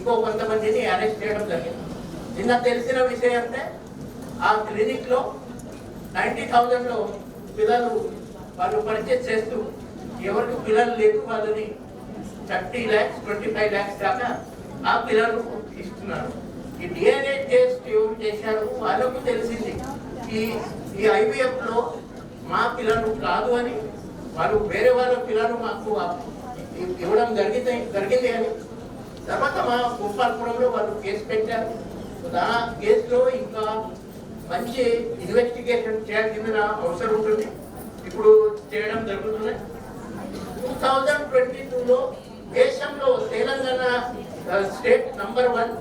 ఇంకో కొంతమందిని అరెస్ట్ చేయడం జరిగింది. నిన్న తెలిసిన విషయం అంటే ఆ క్లినిక్లో 90,000లో పిల్లలు వాళ్ళు పర్చేస్ చేస్తూ ఎవరికి పిల్లలు లేదు వాళ్ళని 30 lakhs 25 lakhs దాకా ఆ పిల్లలు ఇస్తున్నారు. ఈ DNA టెస్ట్ ఎవరు చేశారు వాళ్ళకు తెలిసింది ఈ IVFలో మా పిల్లలు కాదు అని, వాళ్ళు వేరే వాళ్ళ పిల్లలు మాకు ఇవ్వడం జరిగింది అని. తర్వాత మా గోపాలపురంలో వాళ్ళు కేసు పెట్టారు. ఆ కేసులో ఇంకా మంచి ఇన్వెస్టిగేషన్ చేయాల్సిన అవసరం ఉంటుంది. ఇప్పుడు చేయడం జరుగుతుంది. 2022లో దేశంలో Telangana state number 1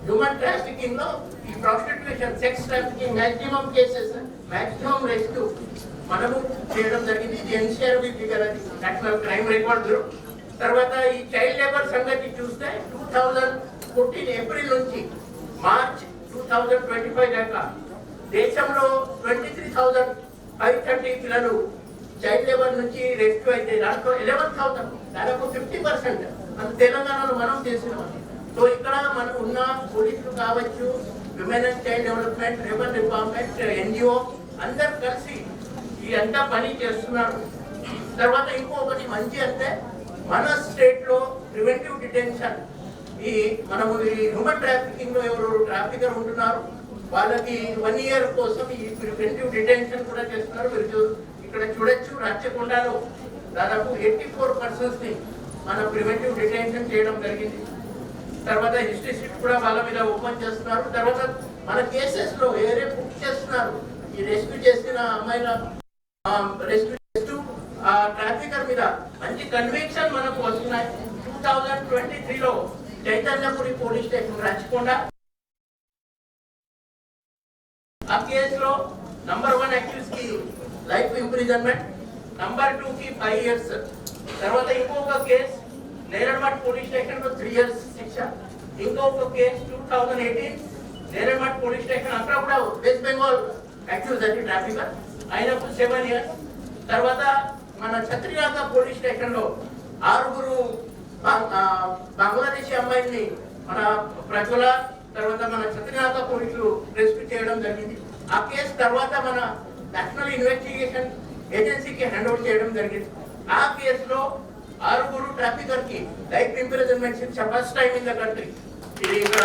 human trafficking లో ఈ prostitution sex trafficking maximum cases maximum rescue మనము చేయడం జరిగింది. ఇది ఎన్సీఆర్బీ ఫిగర్, అది నేషనల్ క్రైమ్ రికార్డ్ బ్యూరో. తర్వాత ఈ చైల్డ్ లేబర్ సంగతి చూస్తే 2014 ఏప్రిల్ నుంచి మార్చ్ 2025 దాకా దేశంలో 23,530 పిల్లలు చైల్డ్ లేబర్ నుంచి రెస్క్యూ అయితే దాంట్లో 11,000 దాదాపు 50% అది తెలంగాణలో మనం చేసినాం. సో ఇక్కడ మనం ఉన్న పోలీసులు కావచ్చు, women and child development, revenue department, NGO అందరు కలిసి ఈ అంతా పని చేస్తున్నారు. తర్వాత ఇంకొకటి మంచి అంటే మన స్టేట్ లో ప్రివెంటివ్ డిటెన్షన్, ఈ మనము ఈ హ్యూమన్ ట్రాఫికింగ్ లో ఎవరు ట్రాఫికర్ ఉంటున్నారు వాళ్ళకి 1 year కోసం ఈ ప్రివెంటివ్ డిటెన్షన్ కూడా చేస్తున్నారు. మీరు ఇక్కడ చూడొచ్చు, రాచకొండలో దాదాపు 84 persons ని మన ప్రివెంటివ్ డిటెన్షన్ చేయడం జరిగింది. తర్వాత హిస్టరీ షీట్ కూడా వాళ్ళ మీద ఓపెన్ చేస్తున్నారు. తర్వాత మన కేసెస్ లో వేరే బుక్ చేస్తున్నారు. ఈ రెస్క్యూ చేసిన అమ్మాయిల రెస్క్యూ చేస్తూ ఆ ట్రాఫికర్ మీద మంచి కన్విక్షన్ మనకు వస్తున్నాయి. 2023లో చైతన్యపురి పోలీస్ స్టేషన్ రాచకొండ ఆ కేసులో నంబర్ 1 అక్యూజ్ కి లైఫ్ ఇంప్రిజన్మెంట్, నంబర్ 2 కి 5 years. తర్వాత ఇంకొక కేసు నేరడ్మట్ పోలీస్ స్టేషన్ లో 3 years శిక్ష. ఇంకొక కేసు 2018 నేరడ్మట్ పోలీస్ స్టేషన్, అక్కడ కూడా వెస్ట్ బెంగాల్ అక్యూజ్ అది ట్రాఫికర్, ఆయనకు 7 years. తర్వాత మన ఛత్రినాక పోలీస్ స్టేషన్ లో 6 బంగ్లాదేశీ అమ్మాయిని మన ప్రజల తర్వాత మన ఛత్రినాక పోలీసులు రెస్క్యూ చేయడం జరిగింది. ఆ కేసు తర్వాత మన నేషనల్ ఇన్వెస్టిగేషన్ ఏజెన్సీకి హ్యాండ్ ఓవర్ చేయడం జరిగింది. ఆ కేసులో 6 ట్రాఫికర్ కి లైఫ్ ఇంప్రిజన్మెంట్ శిక్ష, first time in the country. ఇది ఇక్కడ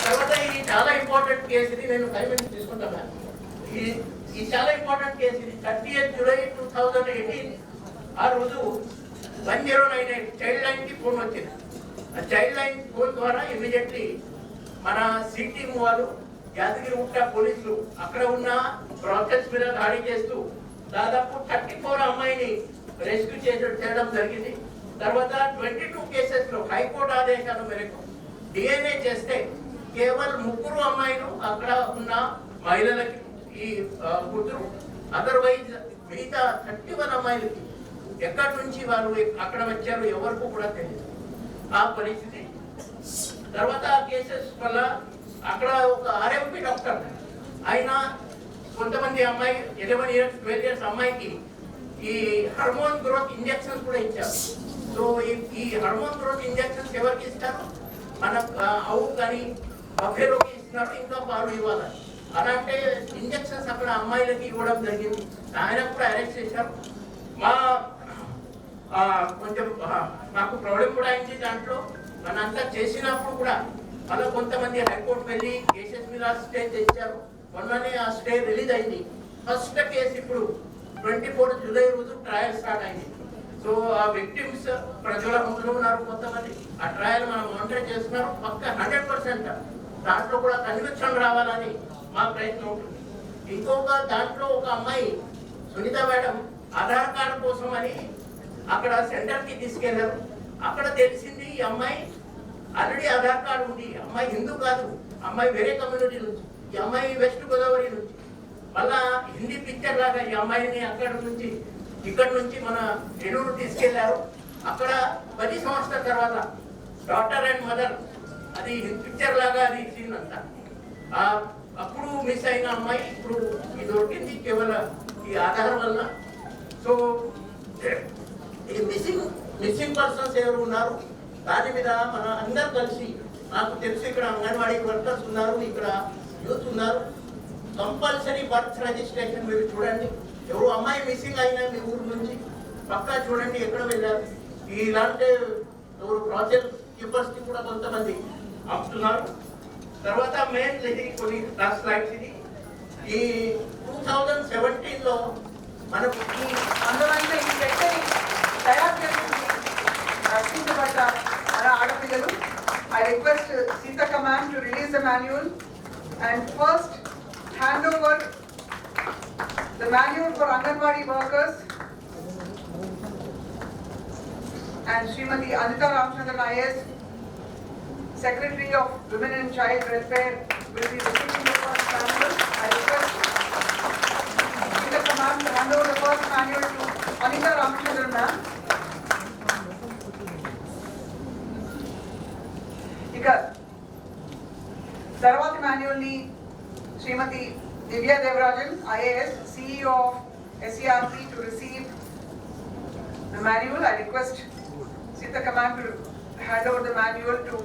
తర్వాత ఇది చాలా ఇంపార్టెంట్ కేసు. ఇది నేను 5 minutes తీసుకుంటాను. ఇది చాలా ఇంపార్టెంట్ కేసు. ఇది 30th July 2018 ఆ రోజు 1098 చైల్డ్ లైన్ కి ఫోన్ వచ్చింది. ఆ చైల్డ్ లైన్ ఫోన్ ద్వారా ఇమీడియట్లీ మన సిటీ వాళ్ళు యాదగిరిగుట్ట పోలీసులు అక్కడ ఉన్న ప్రాసెస్ మీద దాడి చేస్తూ దాదాపు 34 అమ్మాయిని రెస్క్యూ చేయడం జరిగింది. తర్వాత 22 కేసెస్ లో హైకోర్టు ఆదేశాల మేరకు DNA చేస్తే కేవలం 3 అమ్మాయిలు అక్కడ ఉన్న మహిళలకి ఈ కూతురు, అదర్వైజ్ మిగతా 31 అమ్మాయిలకి ఎక్కడి నుంచి వాళ్ళు అక్కడ వచ్చారు ఎవరికి కూడా తెలియదు ఆ పరిస్థితి. తర్వాత ఆ కేసెస్ వల్ల అక్కడ ఒక RMP డాక్టర్ ఆయన కొంతమంది అమ్మాయి 11 years 12 years అమ్మాయికి ఈ హార్మోన్ గ్రోత్ ఇంజెక్షన్స్ కూడా ఇచ్చారు. సో ఈ హార్మోన్ గ్రోత్ ఇంజెక్షన్స్ ఎవరికి ఇస్తారు? మన ఆవు కానీ బఫెలోకి ఇస్తున్నారు, ఇంకా పాలు ఇవ్వాలి. అలాంటి ఇంజెక్షన్స్ అక్కడ అమ్మాయిలకి ఇవ్వడం జరిగింది. ఆయన కూడా అరెస్ట్ చేశారు. కొంచెం మాకు ప్రాబ్లం కూడా అయింది దాంట్లో. మనంతా చేసినప్పుడు కూడా అలా కొంతమంది హైకోర్టు వెళ్ళి కేసెస్ మీద స్టే తెచ్చారు. మొన్ననే ఆ స్టే రిలీజ్ అయింది. ఫస్ట్ కేసు ఇప్పుడు 24 July రోజు ట్రయల్ స్టార్ట్ అయింది. సో ఆ విక్టిమ్స్ ప్రజల ముందు ఉన్నారు కొంతమంది. ఆ ట్రయల్ మనం మానిటర్ చేస్తున్నారు. పక్క 100% దాంట్లో కూడా కన్విక్షన్ రావాలని మా ప్రయత్నం ఉంటుంది. ఇంకొక దాంట్లో ఒక అమ్మాయి సునీత మేడం ఆధార్ కార్డు కోసం అని అక్కడ సెంటర్ కి తీసుకెళ్లారు. అక్కడ తెలిసింది ఈ అమ్మాయి ఆల్రెడీ ఆధార్ కార్డు ఉంది. అమ్మాయి హిందూ కాదు, అమ్మాయి వేరే కమ్యూనిటీ నుంచి, ఈ అమ్మాయి వెస్ట్ గోదావరి నుంచి. మళ్ళా హిందీ పిక్చర్ లాగా ఈ అమ్మాయిని ఇక్కడ నుంచి మన నెల్లూరు తీసుకెళ్లారు. అక్కడ 10 సంవత్సరాల తర్వాత డాక్టర్ అండ్ మదర్ అది పిక్చర్ లాగా అది సీన్ అంతా. అప్పుడు మిస్ అయిన అమ్మాయి ఇప్పుడు ఇది దొరికింది కేవలం ఈ ఆధార్ వల్ల. సో ఈ మిస్సింగ్ మిస్సింగ్ పర్సన్స్ ఎవరు ఉన్నారు దాని మీద మన అందరు కలిసి, నాకు తెలుసు ఇక్కడ అంగన్వాడీ వర్కర్స్ ఉన్నారు, ఇక్కడ యూత్ ఉన్నారు, కంపల్సరీ బర్త్ రిజిస్ట్రేషన్ మీరు చూడండి. ఎవరు అమ్మాయి మిస్సింగ్ అయినా మీ ఊరు నుంచి పక్కా చూడండి ఎక్కడ వెళ్ళారు. ఇలాంటి ఎవరు ప్రాజెక్ట్ కీపర్స్కి కూడా కొంతమంది పంపుతున్నారు. తర్వాత మెయిన్ ఇది కొన్ని లాస్ట్ స్లైడ్స్, ఇది ఈ 2017లో మనకు ఈ అందమైన ఈ పెట్టని తయారు చేసింది రక్షించబడ్డ మన ఆడపిల్లలు. I request Sitaka ma'am to release the manual and first hand over the manual for Anganwadi workers, and Srimati Anita Ramchandran IAS, Secretary of Women and Child Welfare, will be receiving the first manual. I request Sitaka ma'am to hand over the first manual to Anita Ramchandran ma'am. ఇక తర్వాతి మాన్యువల్ని శ్రీమతి Divya Devarajan IAS, CEO of SCRP, to receive the manual. I request Sitaka ma'am to hand over the manual to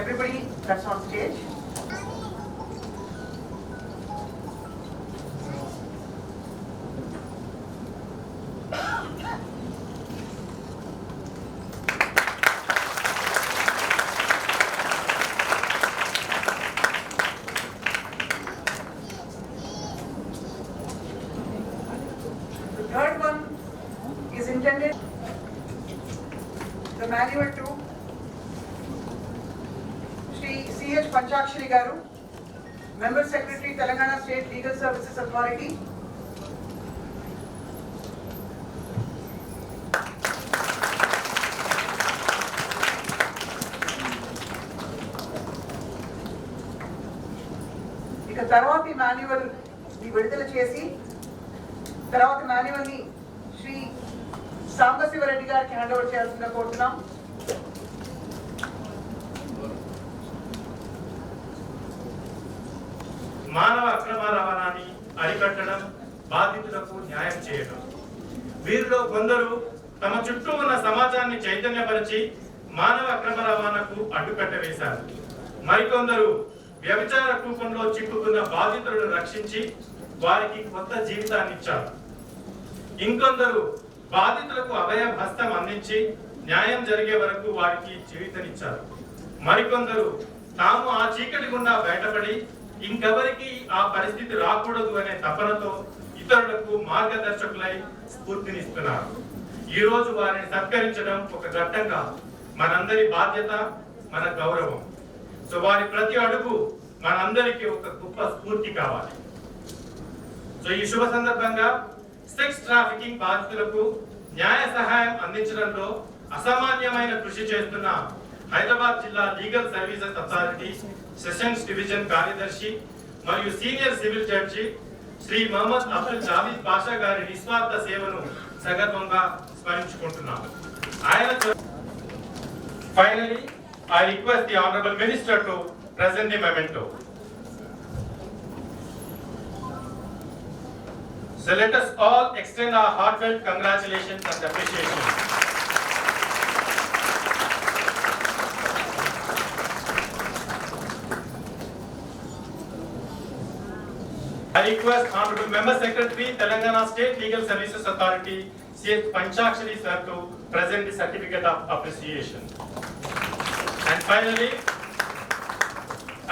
everybody that's on stage. Third one is intended, the manual to Shri C.H. Panchakshari Garu, Member Secretary, Telangana State Legal Services Authority. ఇక తర్వాతి manual ని విడుదల చేసి తర్వాత manual ని శ్రీ సాంబశివరెడ్డి గారికి hand over చేయాల్సిందిగా కోరుతున్నాం. మానవ అక్రమ రవాణాని అరికట్టడం, బాధితులకు న్యాయం చేయడం. వీరిలో కొందరు తమ చుట్టూ ఉన్న సమాజాన్ని చైతన్యపరిచి మానవ అక్రమ రవాణాకు అడ్డుకట్ట వేశారు. మరికొందరు వ్యభిచార కూపంలో చిక్కుకున్న బాధితులను రక్షించి వారికి కొత్త జీవితాన్ని ఇచ్చారు. ఇంకొందరు బాధితులకు అభయ హస్తం అందించి న్యాయం జరిగే వరకు వారికి జీవితనిచ్చారు. మరికొందరు తాము ఆ చీకటి గుండా బయటపడి ఇంకెవరికి ఆ పరిస్థితి రాకూడదు అనే తపనతో ఇతరులకు మార్గదర్శకులై స్ఫూర్తినిస్తున్నారు. ఈ రోజు వారిని సత్కరించడం ఒక ఘట్టం కాదు, మనందరి బాధ్యత, మన గౌరవం. సో వారి ప్రతి అడుగు మనందరికీ ఒక గొప్ప స్ఫూర్తి కావాలి. సో ఈ శుభ సందర్భంగా సెక్స్ ట్రాఫికింగ్ బాధితులకు న్యాయ సహాయం అందించడంలో అసామాన్యమైన కృషి చేస్తున్న హైదరాబాద్ జిల్లా legal services authority sessions division కార్యదర్శి మరియు senior civil judge Shri Mohammed Abdul Javeed Basha గారి నిస్వార్థ సేవను సగర్వంగా స్మరించుకుంటున్నాము. Finally, I request the Honorable Minister to present the memento. So let us all extend our heartfelt congratulations and appreciation. I request Honorable Member Secretary, Telangana State Legal Services Authority, C.H. Panchakshari sir, to present the certificate of appreciation. And finally,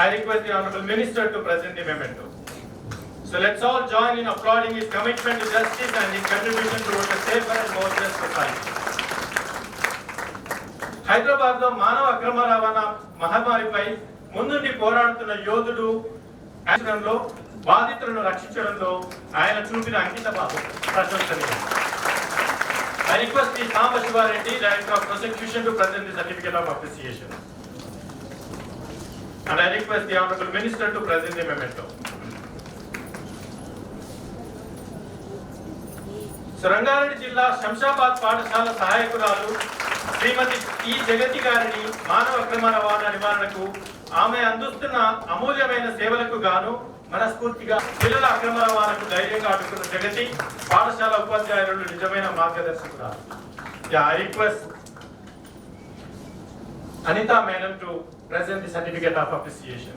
I request the Honorable Minister to present the memento. So let's all join in applauding his commitment to justice and his contribution towards a safer and more just society. Hyderabad లో మానవ అక్రమ రవాణా మహమ్మారిపై ముందుండి పోరాడుతున్న యోధుడు యాక్షన్లో బాధితులను రక్షించడంలో ఆయన చూపిన అంకిత భావం ప్రశంసనీయం. I request the Sambashivareddy, Director of Prosecution, to present the certificate of appreciation. And I request the Honorable Minister to present the memento. Rangareddy జిల్లా శంషాబాద్ పాఠశాల సహాయకురాలు శ్రీమతి ఈ జగతి గారిని మానవ అక్రమ రవాణా నివారణకు ఆమె అందిస్తున్న అమూల్యమైన సేవలకు గాను మనస్ఫూర్తిగా పిల్లల అక్రమ రవాణాకు ధైర్యంగా అడ్డుకున్న జగతి పాఠశాల ఉపాధ్యాయులు నిజమైన మార్గదర్శకురాలు. Yeah, I request Anita Menon to present the certificate of appreciation.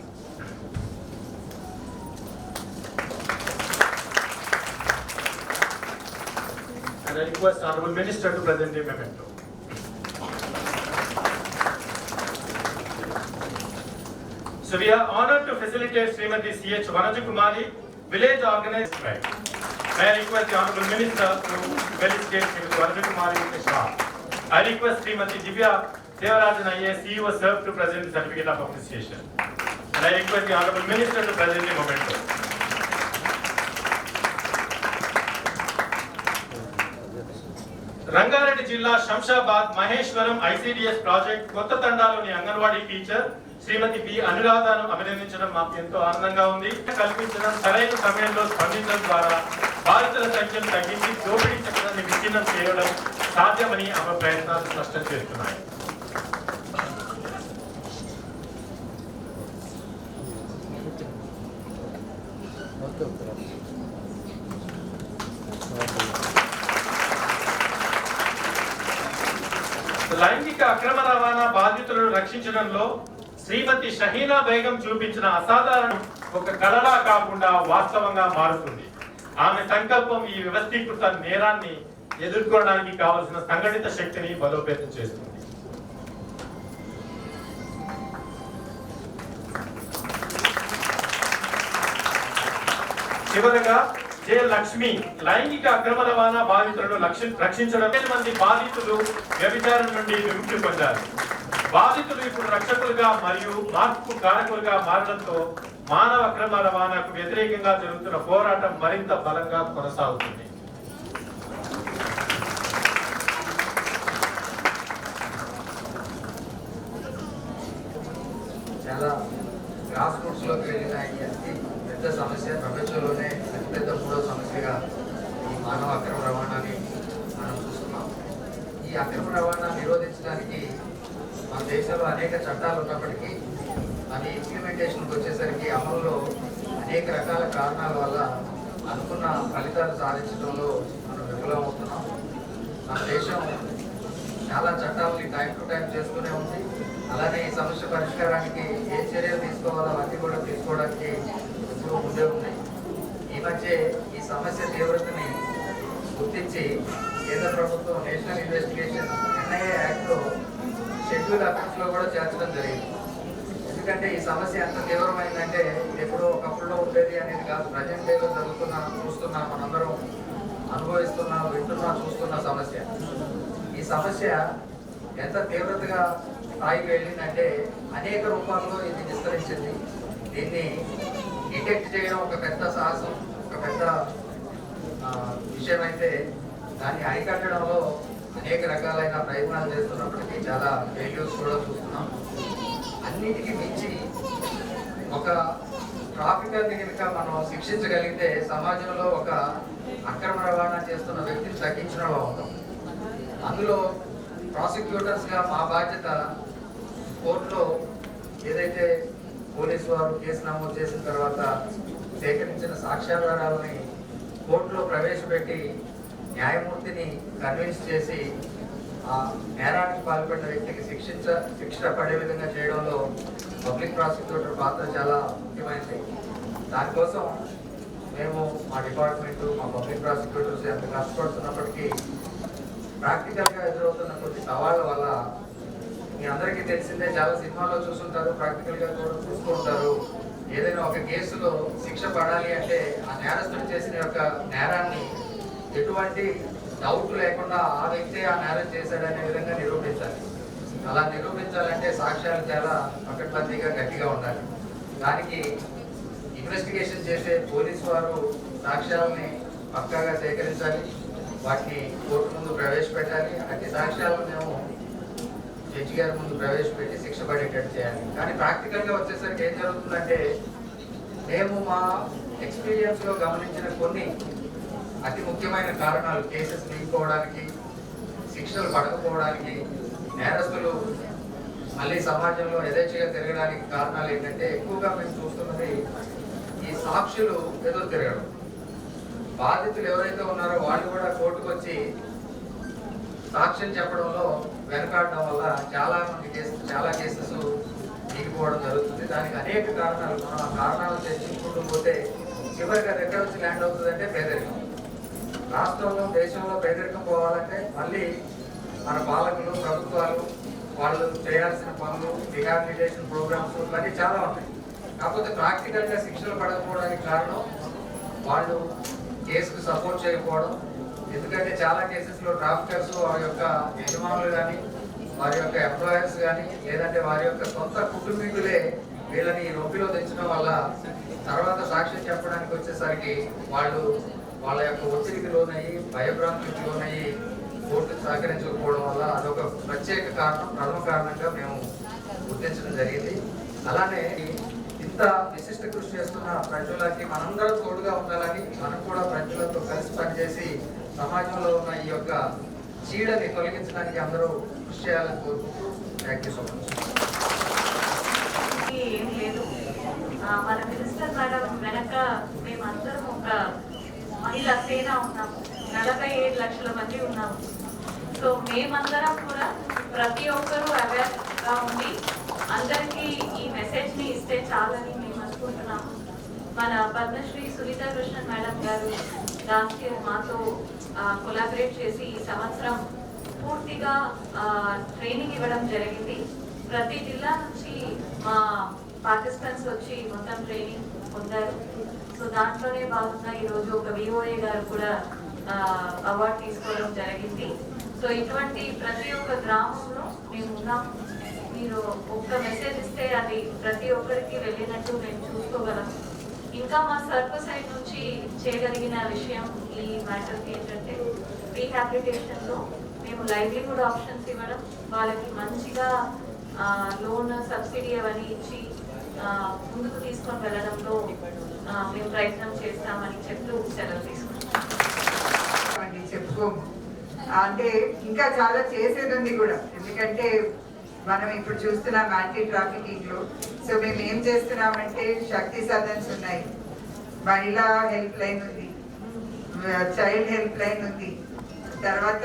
And I request Honorable Minister to present the memento. So we are honored to facilitate Srimati C.H. Vanajakumari, village organized strike. May I request the Honorable Minister to felicitate Srimati Vanajakumari with a shawl. I request Srimati Divya Devarajan IAS CEO serve to present the certificate of appreciation. And I request the Honorable Minister to present the memento. Rangareddy జిల్లా Shamshabad Maheshwaram ICDS project కొత్త తండాలోని anganwadi teacher శ్రీమతి B అనురాధను అభినందించడం మాకు ఎంతో ఆనందంగా ఉంది. కల్పించడం, సరైన సమయంలో స్పందించడం ద్వారా బాధితుల సంఖ్యను తగ్గించి దోపిడీ చక్రాన్ని విచ్ఛిన్నం చేయడం సాధ్యమని ఆమె ప్రయత్నాలు స్పష్టం చేస్తున్నాయి. లైంగిక అక్రమ రవాణా బాధితులను రక్షించడంలో శ్రీమతి షహీనా బేగం చూపించిన అసాధారణ ఒక కళలా కాకుండా వాస్తవంగా మారుతుంది. ఆమె సంకల్పం ఈ వ్యవస్థీకృత నేరాన్ని ఎదుర్కోవడానికి కావలసిన సంఘటిత శక్తిని బలోపేతం చేస్తుంది. చివరగా జే లక్ష్మి లైంగిక అక్రమ రవాణా బాధితులను రక్షించడం. మంది బాధితులు వ్యభిచారం నుండి విముక్తి పొందారు. బాధితులు ఇప్పుడు రక్షకులుగా మరియు మార్పు కారకులుగా మారడంతో మానవ అక్రమ రవాణాకు వ్యతిరేకంగా జరుగుతున్న పోరాటం మరింత బలంగా కొనసాగుతుంది. చాలా గ్రాస్ రూట్స్ లోకి వెళ్ళిన ఈ అతి పెద్ద సమస్య, ప్రపంచంలోనే అతిపెద్ద మూడో సమస్యగా ఈ మానవ అక్రమ రవాణాని మనం చూస్తున్నాం. ఈ అక్రమ రవాణా నిరోధించడానికి మన దేశంలో అనేక చట్టాలు ఉన్నప్పటికీ అవి ఇంప్లిమెంటేషన్కి వచ్చేసరికి అమలులో అనేక రకాల కారణాల వల్ల అనుకున్న ఫలితాలు సాధించడంలో మనం విఫలమవుతున్నాం. మన దేశం చాలా చట్టాలని టైం టు టైం చేస్తూనే ఉంది. అలానే ఈ సమస్య పరిష్కారానికి ఏ చర్యలు తీసుకోవాలో అవన్నీ కూడా తీసుకోవడానికి ఎప్పుడూ ముందే ఉన్నాయి. ఈ మధ్య ఈ సమస్య తీవ్రతని గుర్తించి కేంద్ర ప్రభుత్వం నేషనల్ ఇన్వెస్టిగేషన్ NIA యాక్ట్లో షెడ్యూల్ అఫెన్స్లో కూడా చేర్చడం జరిగింది. ఎందుకంటే ఈ సమస్య ఎంత తీవ్రమైందంటే ఇది ఎప్పుడో ఒకప్పుడులో ఉండేది అనేది కాదు, ప్రజెంట్ డేలో చూస్తున్నా మనందరం అనుభవిస్తున్నా, వింటున్నా, చూస్తున్న సమస్య. ఈ సమస్య ఎంత తీవ్రతగా స్థాయికి వెళ్ళిందంటే అనేక రూపాల్లో ఇది విస్తరించింది. దీన్ని డిటెక్ట్ చేయడం ఒక పెద్ద సాహసం, ఒక పెద్ద విషయం అయితే దాన్ని అరికట్టడంలో అనేక రకాలైన ప్రయత్నాలు చేస్తున్నప్పటికీ చాలా ఫెయిల్యూర్స్ కూడా చూస్తున్నాం. అన్నిటికీ మించి ఒక ట్రాఫికర్ని కనుక మనం శిక్షించగలిగితే సమాజంలో ఒక అక్రమ రవాణా చేస్తున్న వ్యక్తిని తగ్గించిన అవుతాం. అందులో ప్రాసిక్యూటర్స్గా మా బాధ్యత కోర్టులో ఏదైతే పోలీసు వారు కేసు నమోదు చేసిన తర్వాత సేకరించిన సాక్ష్యాధారాలని కోర్టులో ప్రవేశపెట్టి న్యాయమూర్తిని కన్విన్స్ చేసి ఆ నేరానికి పాల్పడిన వ్యక్తికి శిక్ష పడే విధంగా చేయడంలో పబ్లిక్ ప్రాసిక్యూటర్ పాత్ర చాలా ముఖ్యమైనది. దానికోసం మేము మా డిపార్ట్మెంటు, మా పబ్లిక్ ప్రాసిక్యూటర్స్ ఎంత కష్టపడుతున్నప్పటికీ ప్రాక్టికల్గా ఎదురవుతున్న కొన్ని సవాళ్ళ వల్ల మీ అందరికీ తెలిసిందే, చాలా సినిమాల్లో చూస్తుంటారు, ప్రాక్టికల్గా కూడా చూస్తూ ఉంటారు. ఏదైనా ఒక కేసులో శిక్ష పడాలి అంటే ఆ నేరస్తుడు చేసిన యొక్క నేరాన్ని ఎటువంటి డౌట్ లేకుండా ఆ వ్యక్తి ఆ నేరం చేశాడనే విధంగా నిరూపించాలి. అలా నిరూపించాలంటే సాక్ష్యాలు చాలా పకడ్బందీగా గట్టిగా ఉండాలి. దానికి ఇన్వెస్టిగేషన్ చేసే పోలీసు వారు సాక్ష్యాలని పక్కాగా సేకరించాలి, వాటిని కోర్టు ముందు ప్రవేశపెట్టాలి. అన్ని సాక్ష్యాలను మేము జడ్జి గారి ముందు ప్రవేశపెట్టి శిక్ష పడేటట్టు చేయాలి. కానీ ప్రాక్టికల్గా వచ్చేసరికి ఏం జరుగుతుందంటే మేము మా ఎక్స్పీరియన్స్లో గమనించిన కొన్ని అతి ముఖ్యమైన కారణాలు, కేసెస్ తీసుకోవడానికి, శిక్షలు పడకపోవడానికి, నేరస్తులు మళ్ళీ సమాజంలో యథేచ్ఛగా తిరగడానికి కారణాలు ఏంటంటే ఎక్కువగా మేము చూస్తున్నది ఈ సాక్షులు ఎదురు తిరగడం. బాధితులు ఎవరైతే ఉన్నారో వాళ్ళు కూడా కోర్టుకు వచ్చి సాక్ష్యం చెప్పడంలో వెనకాడడం వల్ల చాలా కేసెస్ మిగిలిపోవడం జరుగుతుంది. దానికి అనేక కారణాలు, మనం ఆ కారణాలు చర్చించుకుంటూ పోతే చివరికి అది ఎక్కడ వచ్చి ల్యాండ్ అవుతుందంటే పేదరికం. రాష్ట్రంలో దేశంలో పేదరికం పోవాలంటే మళ్ళీ మన పాలకులు, ప్రభుత్వాలు వాళ్ళు చేయాల్సిన పనులు, రిహాబిలిటేషన్ ప్రోగ్రామ్స్ ఇవన్నీ చాలా ఉన్నాయి. కాకపోతే ప్రాక్టికల్గా శిక్షలు పడకపోవడానికి కారణం వాళ్ళు కేసుకు సపోర్ట్ చేయకపోవడం. ఎందుకంటే చాలా కేసెస్లో ట్రాఫికర్స్ వారి యొక్క యజమానులు కానీ, వారి యొక్క ఎంప్లాయర్స్ కానీ, లేదంటే వారి యొక్క సొంత కుటుంబీకులే వీళ్ళని నొప్పిలో తెచ్చడం వల్ల తర్వాత సాక్ష్యం చెప్పడానికి వచ్చేసరికి వాళ్ళ యొక్క ఒత్తిడికి లోనయ్యి, భయభ్రాంతికి లోనయ్యి కోర్టుకు సహకరించకపోవడం వల్ల అదొక ప్రత్యేక కారణం, ప్రథమ కారణంగా మేము గుర్తించడం జరిగింది. అలానే ఇంత విశిష్ట కృషి చేస్తున్న ప్రజలకి మనందరం తోడుగా ఉండాలని, మనం కూడా ప్రజలతో కలిసి పనిచేసి సమాజంలో ఉన్న ఈ యొక్క చీడని తొలగించడానికి అందరూ కృషి చేయాలని కోరుకుంటూ థ్యాంక్ యూ సో మచ్. ఏం లేదు, మన మినిస్టర్ మేడం వెనక మేమందరం ఒక మహిళా సేన ఉన్నాము, 47 లక్షల మంది ఉన్నాము. సో మేమందరం కూడా ప్రతి ఒక్కరూ అవేర్గా ఉండి అందరికీ ఈ మెసేజ్ని ఇస్తే చాలని మేము అనుకుంటున్నాము. మన పద్మశ్రీ సునీతా కృష్ణన్ మేడం గారు లాస్ట్ ఇయర్ మాతో కొలాబరేట్ చేసి ఈ సంవత్సరం పూర్తిగా ట్రైనింగ్ ఇవ్వడం జరిగింది. ప్రతి జిల్లా నుంచి మా పార్టిసిపెంట్స్ వచ్చి మొత్తం ట్రైనింగ్ పొందారు. సో దాంట్లోనే భాగంగా ఈరోజు ఒక విఓఏ గారు కూడా అవార్డు తీసుకోవడం జరిగింది. సో ఇటువంటి ప్రతి ఒక్క గ్రామంలో మేము ఉన్నాం. మీరు ఒక్క మెసేజ్ ఇస్తే అది ప్రతి ఒక్కరికి వెళ్ళినట్టు మేము చూసుకోగలం. ఇంకా మా సర్వ సైడ్ నుంచి చేయగలిగిన విషయం ఈ మ్యాటర్కి ఏంటంటే రీహాబిలిటేషన్లో మేము లైవ్లీహుడ్ ఆప్షన్స్ ఇవ్వడం, వాళ్ళకి మంచిగా లోన్ సబ్సిడీ అవన్నీ ఇచ్చి ముందుకు తీసుకొని వెళ్ళడంలో మేము ప్రయత్నం చేస్తామని చెప్తూ సెలవు తీసుకుంటాం. చెప్పుకోము అంటే ఇంకా చాలా చేసేది ఉంది కూడా. ఎందుకంటే మనం ఇప్పుడు చూస్తున్నాం యాంటీ ట్రాఫికింగ్ లో. సో మేము ఏం చేస్తున్నామంటే శక్తి సదన్స్ ఉన్నాయి, మహిళా హెల్ప్ లైన్ ఉంది, చైల్డ్ హెల్ప్ లైన్ ఉంది, తర్వాత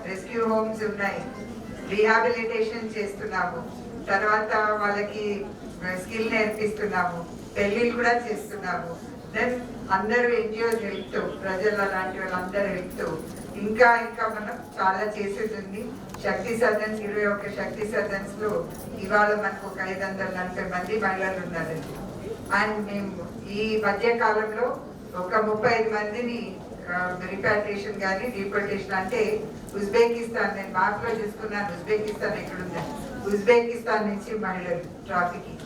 రెస్క్యూ హోమ్స్ ఉన్నాయి, రీహాబిలిటేషన్ చేస్తున్నాము, తర్వాత వాళ్ళకి స్కిల్ నేర్పిస్తున్నాము, పెళ్ళిళ్ళు కూడా చేస్తున్నాము. దెన్ అందరూ ఎన్జిఓస్ హెల్ప్ తో, ప్రజలు అలాంటి వాళ్ళందరూ హెల్ప్ తో ఇంకా మనం చాలా చేసేది ఉంది. శక్తి సదన్స్ 21 శక్తి సదన్స్ లో ఇవాళ మనకు ఒక 540 మంది మహిళలు ఉన్నారండి. అండ్ మేము ఈ మధ్య కాలంలో ఒక 35 మందిని రిపాట్రియేషన్ కానీ డిపోర్టేషన్ అంటే ఉజ్బెకిస్తాన్, నేను మ్యాప్ లో చూసుకున్నాను ఉజ్బెకిస్తాన్ ఎక్కడుంది, ఉజ్బెకిస్తాన్ నుంచి మహిళలు ట్రాఫికింగ్,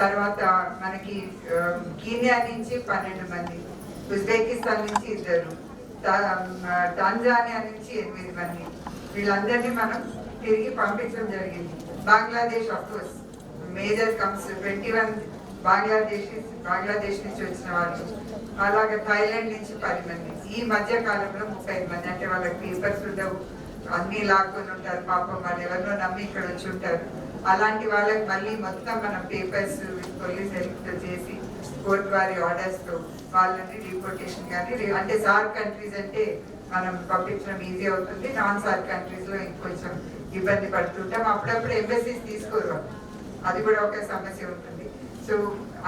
తర్వాత మనకి కీనియా నుంచి 12 మంది, ఉజ్బెకిస్తాన్ నుంచి 2, టాంజానియా నుంచి 8 మంది. వీళ్ళందరినీ మనం తిరిగి పంపించడం జరిగింది. Bangladesh of course major comes 21 Bangladesh నుంచి వచ్చిన వాళ్ళు, అలాగే థాయిలాండ్ నుంచి 10 మంది. ఈ మధ్య కాలంలో 35 మంది. అంటే వాళ్ళకి పేపర్స్ ఉండవు, అన్ని లాక్కొని ఉంటారు పాపం, వాళ్ళు ఎవరినో నమ్మి ఇక్కడ వచ్చి ఉంటారు. అలాంటి వాళ్ళకి మళ్ళీ మొత్తం మనం పేపర్స్ పోలీస్ హెల్ప్ తో చేసి కోర్టు వారి ఆర్డర్స్ తో వాళ్ళని డిపోర్టేషన్ కానీ, అంటే సార్క్ కంట్రీస్ అంటే మనం పంపించడం ఈజీ అవుతుంది, నాన్ సార్క్ కంట్రీస్ లో ఇంకొంచెం ఇబ్బంది పడుతుంటాం. అప్పుడప్పుడు ఎంబసీస్ తీసుకోరు, అది కూడా ఒక సమస్య ఉంటుంది. సో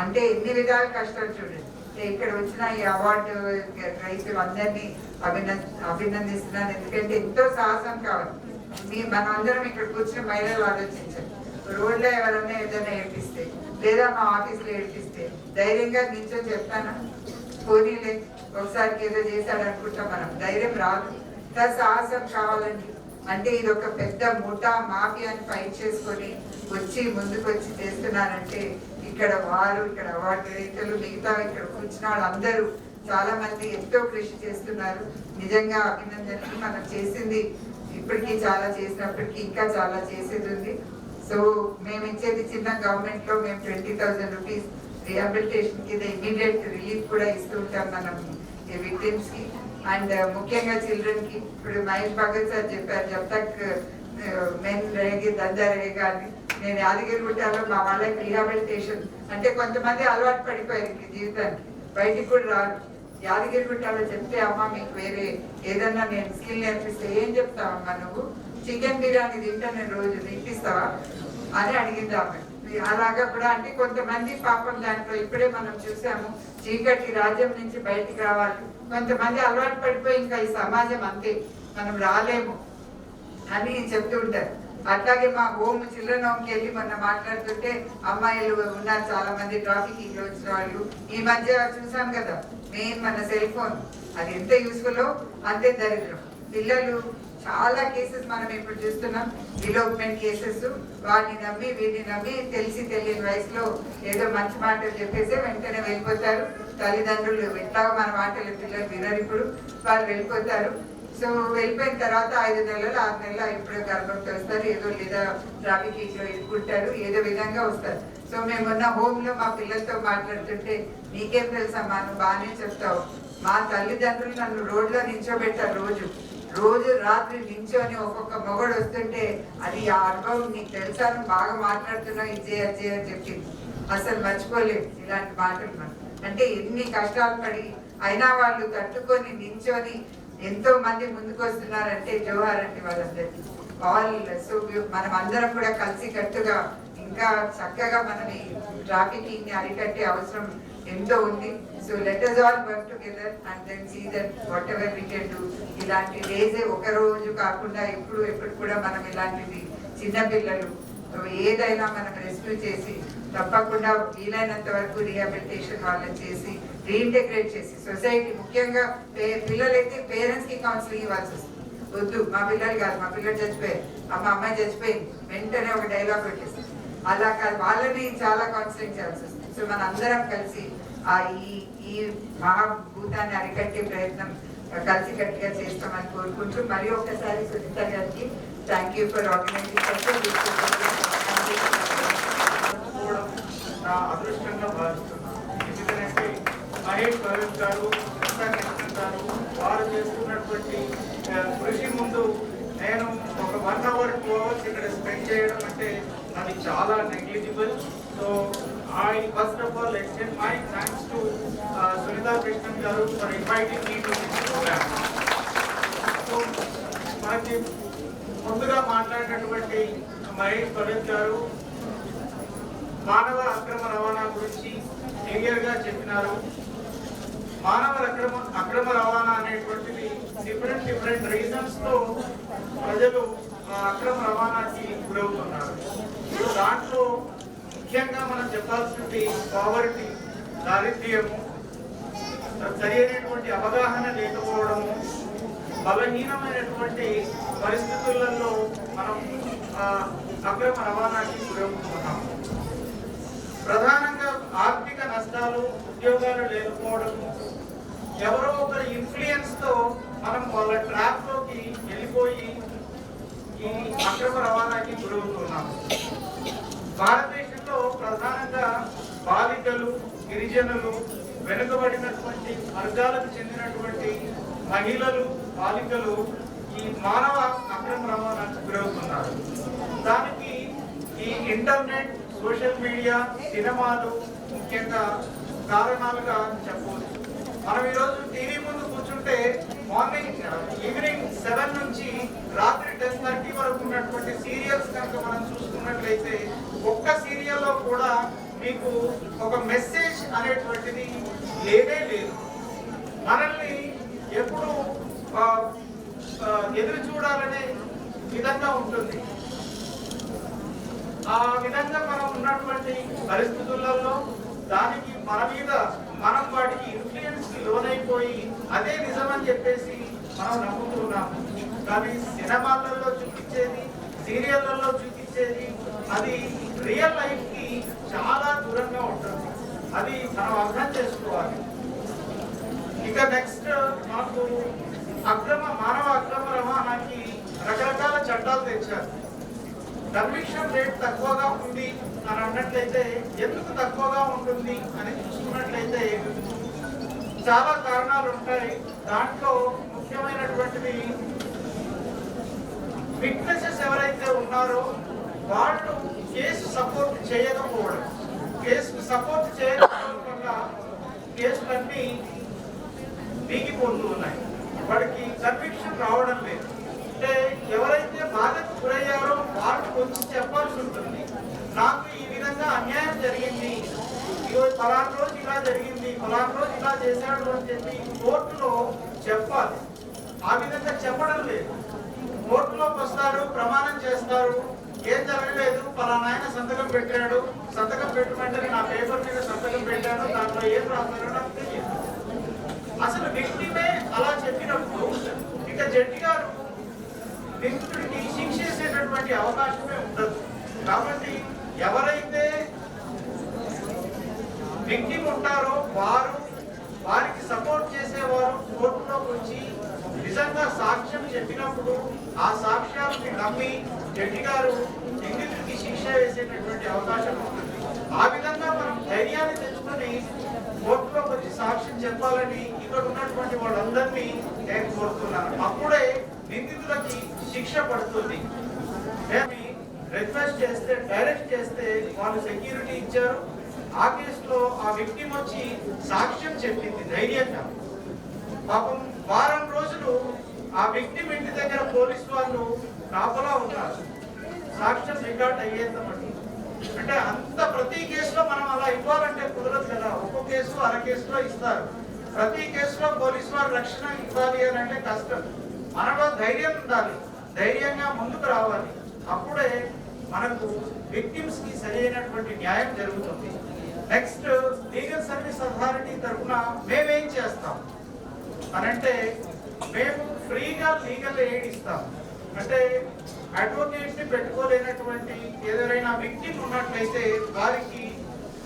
అంటే ఎన్ని విధాల కష్టాలు చూడండి. ఇక్కడ వచ్చిన ఈ అవార్డు రైతులు అందరినీ అభినందిస్తున్నాను. ఎందుకంటే ఎంతో సాహసం కావాలి. మనం అందరం ఇక్కడ కూర్చున్న మహిళలు ఆలోచించాలి. రోడ్లో ఎవరైనా ఏదైనా ఏడిపిస్తే లేదా మా ఆఫీసులో ఏడిపిస్తే ధైర్యంగా నిల్చొని చెప్తానా, పోనీలే ఒకసారికి ఏదో చేశాడు అనుకుంటాం, మనం ధైర్యం రాదు. ఇంత సాహసం కావాలండి. అంటే ఇది ఒక పెద్ద ముఠా మాఫియాని ఫైట్ చేసుకొని వచ్చి ముందుకు వచ్చి చేస్తున్నారంటే ఇక్కడ అవార్డు రైతులు, మిగతా ఇక్కడ కూర్చున్న వాళ్ళందరూ చాలా మంది ఎంతో కృషి చేస్తున్నారు. నిజంగా అభినందనలు. మనం చేసింది ఇప్పటికీ చాలా చేసినప్పటికీ ఇంకా చాలా చేసేది ఉంది. సో మేము ఇచ్చేది చిన్న గవర్నమెంట్ లో మేము 20,000 రూపీస్ రీహాబిలిటేషన్ కి ఇమీడియట్ రిలీఫ్ కూడా ఇస్తూ ఉంటాం మనం విక్టిమ్స్ కి. అండ్ ముఖ్యంగా చిల్డ్రన్ కి ఇప్పుడు మహేష్ భగత్ సార్ చెప్పారు, జబ్ తక్ మెన్ రేగి దందా రేగా అని. నేను యాదగిరిగుట్టలో మా వాళ్ళకి రీహాబిలిటేషన్ అంటే కొంతమంది అలవాటు పడిపోయారు జీవితానికి, బయటికి కూడా రారు. యాదగిరిగుట్టలో చెప్తే అమ్మ మీకు వేరే ఏదన్నా నేను స్కిల్ నేర్పిస్తే ఏం చెప్తావమ్మా నువ్వు? చికెన్ బిర్యానీ తింటా నేను రోజు తినిపిస్తావా అని అడిగింది ఆమె. అలాగా కూడా అంటే కొంతమంది పాపం దాంట్లో ఇప్పుడే మనం చూసాము, చీకటి రాజ్యం నుంచి బయటికి రావాలి. కొంతమంది అలవాటు పడిపోయి ఇంకా ఈ సమాజం అంతే, మనం రాలేము అని చెప్తూ ఉంటారు. అట్లాగే మా హోమ్ చిల్డ్రన్ హోమ్కి వెళ్ళి మొన్న మాట్లాడుతుంటే అమ్మాయిలు ఉన్నారు చాలా మంది ట్రాఫికింగ్ లో వచ్చిన వాళ్ళు. ఈ మధ్య చూసాం కదా మెయిన్ మన సెల్ ఫోన్, అది ఎంత యూస్ఫుల్ అంతే దరిద్రం. పిల్లలు చాలా కేసెస్ మనం ఇప్పుడు చూస్తున్నాం, డిలోప్మెంట్ కేసెస్. వాడిని నమ్మి వీడిని నమ్మి తెలిసి తెలియని వయసులో ఏదో మంచి మాటలు చెప్పేసి వెంటనే వెళ్ళిపోతారు. తల్లిదండ్రులు ఎట్లాగో మన మాటలు పిల్లలు వినరు, ఇప్పుడు వాళ్ళు వెళ్ళిపోతారు. సో వెళ్ళిపోయిన తర్వాత 5 నెలలు 6 నెలలు ఇప్పుడు గర్భంతో వస్తారు, ఏదో లేదా ట్రాఫికింగ్ లో ఇరుక్కుంటారు, ఏదో విధంగా వస్తారు. సో మేమున్న హోమ్ లో మా పిల్లలతో మాట్లాడుతుంటే నీకేం తెలుసమ్మా నువ్వు బాగానే చెప్తావు, మా తల్లిదండ్రులు నన్ను రోడ్లో నించోబెట్టారు, రోజు రాత్రి నించోని ఒక్కొక్క మొగడు వస్తుంటే అది ఆ అనుభవం నీకు తెలుసా, నువ్వు బాగా మాట్లాడుతున్నావు ఇది అని చెప్పింది. అసలు మర్చిపోలేదు ఇలాంటి మాటలు. మనం అంటే ఎన్ని కష్టాలు పడి అయినా వాళ్ళు తట్టుకొని నించొని ఎంతో మంది ముందుకు వస్తున్నారంటే జోహార్ అండి వాళ్ళందరికీ. సో మనం అందరం కూడా కలిసి కట్టుగా ఇంకా చక్కగా మనం ఈ ట్రాఫికింగ్ ని అరికట్టే అవసరం ఎంతో ఉంది. So let us all work together and then see that whatever we can do. ఇలాంటి డేస్ ఒక రోజు కాకుండా ఎప్పుడు కూడా మనం ఇలాంటివి చిన్నపిల్లలు ఏదైనా మనం రెస్క్యూ చేసి తప్పకుండా వీలైనంత వరకు రీహాబిలిటేషన్ వాళ్ళని చేసి రీఇంటెగ్రేట్ చేసి సొసైటీ, ముఖ్యంగా పిల్లలైతే పేరెంట్స్ కి కౌన్సిలింగ్ ఇవ్వాల్సి వస్తుంది. వద్దు మా పిల్లలు కాదు, మా పిల్లలు చచ్చిపోయారు, అమ్మాయి చచ్చిపోయింది, వెంటనే ఒక డైలాగ్ పెట్టేసి అలా కాదు, వాళ్ళని చాలా కౌన్సిలింగ్ చేయాల్సి వస్తుంది. సో మన అందరం కలిసి ఈ మహాభూతాన్ని అరికట్టే ప్రయత్నం కలిసి గట్టిగా చేస్తామని కోరుకుంటూ మరి ఒక్కసారి సునీత గారికి థ్యాంక్ యూ ఫర్ ఆర్గనైజింగ్. అదృష్టంగా భావిస్తున్నాను. ఎందుకంటే మహేష్ భగత్ గారు, కృష్ణ గారు వారు చేస్తున్నటువంటి కృషి ముందు నేను ఒక 1 hour 2 hours ఇక్కడ స్పెండ్ చేయడం అంటే అది చాలా negligible. So I first of all extend my thanks to Sunita Krishnan garu for inviting me to this program. So మనకి ముందుగా మాట్లాడినటువంటి మహేష్ భగత్ గారు మానవ అక్రమ రవాణా గురించి క్లియర్ గా చెప్పినారు. మానవ అక్రమ రవాణా అనేటువంటిది డిఫరెంట్ రీజన్స్ తో ప్రజలు అక్రమ రవాణాకి గురవుతున్నారు. దాంట్లో ముఖ్యంగా మనం చెప్పాల్సింది పావర్టీ, దారిద్ర్యము, సరైనటువంటి అవగాహన లేకపోవడము, బలహీనమైనటువంటి పరిస్థితులలో మనం అక్రమ రవాణాకి గురవుతున్నాము. ప్రధానంగా ఆర్థిక నష్టాలు, ఉద్యోగాలు లేకపోవడము, ఎవరో ఒకరి ఇన్ఫ్లుయెన్స్ తో మనం వాళ్ళ ట్రాప్ లోకి వెళ్ళిపోయి ఈ అక్రమ రవాణాకి గురవుతున్నాము. భారతదేశంలో ప్రధానంగా బాలికలు, గిరిజనులు, వెనుకబడినటువంటి వర్గాలకు చెందినటువంటి మహిళలు, బాలికలు ఈ మానవ అక్రమ రవాణాకు గురవుతున్నారు. దానికి ఈ ఇంటర్నెట్, సోషల్ మీడియా, సినిమాలు ముఖ్యంగా కారణాలుగా చెప్పవచ్చు. మనం ఈరోజు టీవీ ముందు కూర్చుంటే ఈవినింగ్ 7 నుంచి రాత్రి 10:30 వరకు ఉన్నటువంటి సీరియల్స్ కనుక మనం చూసుకున్నట్లయితే ఒక్క సీరియల్లో కూడా మీకు ఒక మెసేజ్ అనేటువంటిది లేదే లేదు. మనల్ని ఎప్పుడు ఎదురు చూడాలనే విధంగా ఉంటుంది. ఆ విధంగా మనం ఉన్నటువంటి పరిస్థితులలో దానికి మన మీద మనం వాటికి ఇన్ఫ్లుయెన్స్ కి లోనైపోయి అదే నిజమని చెప్పేసి మనం నమ్ముతున్నాము. కానీ సినిమాలలో చూపించేది, సీరియళ్లలో చూపించేది అది రియల్ లైఫ్ కి చాలా దూరంగా ఉంటుంది. అది మనం అర్థం చేసుకోవాలి. ఇక నెక్స్ట్ మనకు మానవ అక్రమ రవాణాకి రకరకాల చట్టాలు తెచ్చారు. కన్విక్షన్ రేట్ తక్కువగా ఉంది అని అన్నట్లయితే ఎందుకు తక్కువగా ఉంటుంది అని చూసుకున్నట్లయితే చాలా కారణాలు ఉంటాయి. దాంట్లో ముఖ్యమైనటువంటివి విట్నెసెస్ ఎవరైతే ఉన్నారో వాళ్ళు కేసు సపోర్ట్ చేయకపోవడం. కేసుకు సపోర్ట్ చేయకపోవడం వల్ల కేసులన్నీ వీగిపోతూ ఉన్నాయి. వాడికి కన్విక్షన్ రావడం లేదు. అంటే ఎవరైతే బాధకు గురయ్యారో వాళ్ళు వచ్చి చెప్పాల్సి ఉంటుంది, నాకు ఈ విధంగా అన్యాయం జరిగింది, ఈరోజు ఫలానా రోజు ఇలా జరిగింది, ఫలానా రోజు ఇలా చేశాడు అని చెప్పి కోర్టులో చెప్పాలి. ఆ విధంగా చెప్పడం లేదు. కోర్టులోకి వస్తారు, ప్రమాణం చేస్తారు, ఏం జరగలేదు, ఫలానా ఆయన సంతకం పెట్టాడు, సంతకం పెట్టమంటే నా పేపర్ మీద సంతకం పెట్టాను, దాంట్లో ఏం రాస్తారో నాకు తెలియదు. అసలు వ్యక్తిమే అలా చెప్పినప్పుడు ఇక జడ్జి గారు నిందితుడికి శిక్ష చేసేటటువంటి అవకాశమే ఉండదు. కాబట్టి ఎవరైతే విక్టిమ్ ఉంటారో వారికి సపోర్ట్ చేసేవారు కోర్టులోకి వచ్చి నిజంగా సాక్ష్యం చెప్పినప్పుడు ఆ సాక్ష్యాన్ని నమ్మి జడ్జి గారు నిందితుడికి శిక్ష వేసేటటువంటి అవకాశం ఉంటుంది. ఆ విధంగా మనం ధైర్యాన్ని తెచ్చుకొని కోర్టులోకి వచ్చి సాక్ష్యం చెప్పాలని ఇక్కడ ఉన్నటువంటి వాళ్ళందరినీ నేను కోరుతున్నాను. అప్పుడే నిందితులకి శిక్ష పడుతుంది. రిక్వెస్ట్ చేస్తే, డైరెక్ట్ చేస్తే వాళ్ళు సెక్యూరిటీ ఇచ్చారు. ఆ కేసులో ఆ విక్టిమ్ వచ్చి సాక్ష్యం చెప్పింది ధైర్యంగా. పాపం వారం రోజులు ఆ విక్టిమ్ ఇంటి దగ్గర పోలీసు వాళ్ళు కాపలా ఉన్నారు, సాక్ష్యం రికార్డ్ అయ్యేద్దామని. అంటే అంత ప్రతి కేసులో మనం అలా ఇవ్వాలంటే కుదరదు కదా. ఒక్కొక్క కేసు అర కేసులో ఇస్తారు. ప్రతి కేసులో పోలీసు వారు రక్షణ ఇవ్వాలి అని అంటే కష్టం. మనలో ధైర్యం ఉండాలి, ధైర్యంగా ముందుకు రావాలి. అప్పుడే మనకు విక్టిమ్స్ కి సరైనటువంటి న్యాయం జరుగుతుంది. నెక్స్ట్, లీగల్ సర్వీస్ అథారిటీ తరఫున మేమేం చేస్తాం అనంటే, మేము ఫ్రీగా లీగల్ ఎయిడ్ ఇస్తాం. అంటే అడ్వకేట్ ని పెట్టుకోలేనటువంటి ఏదైనా విక్టిమ్ ఉన్నట్లయితే వారికి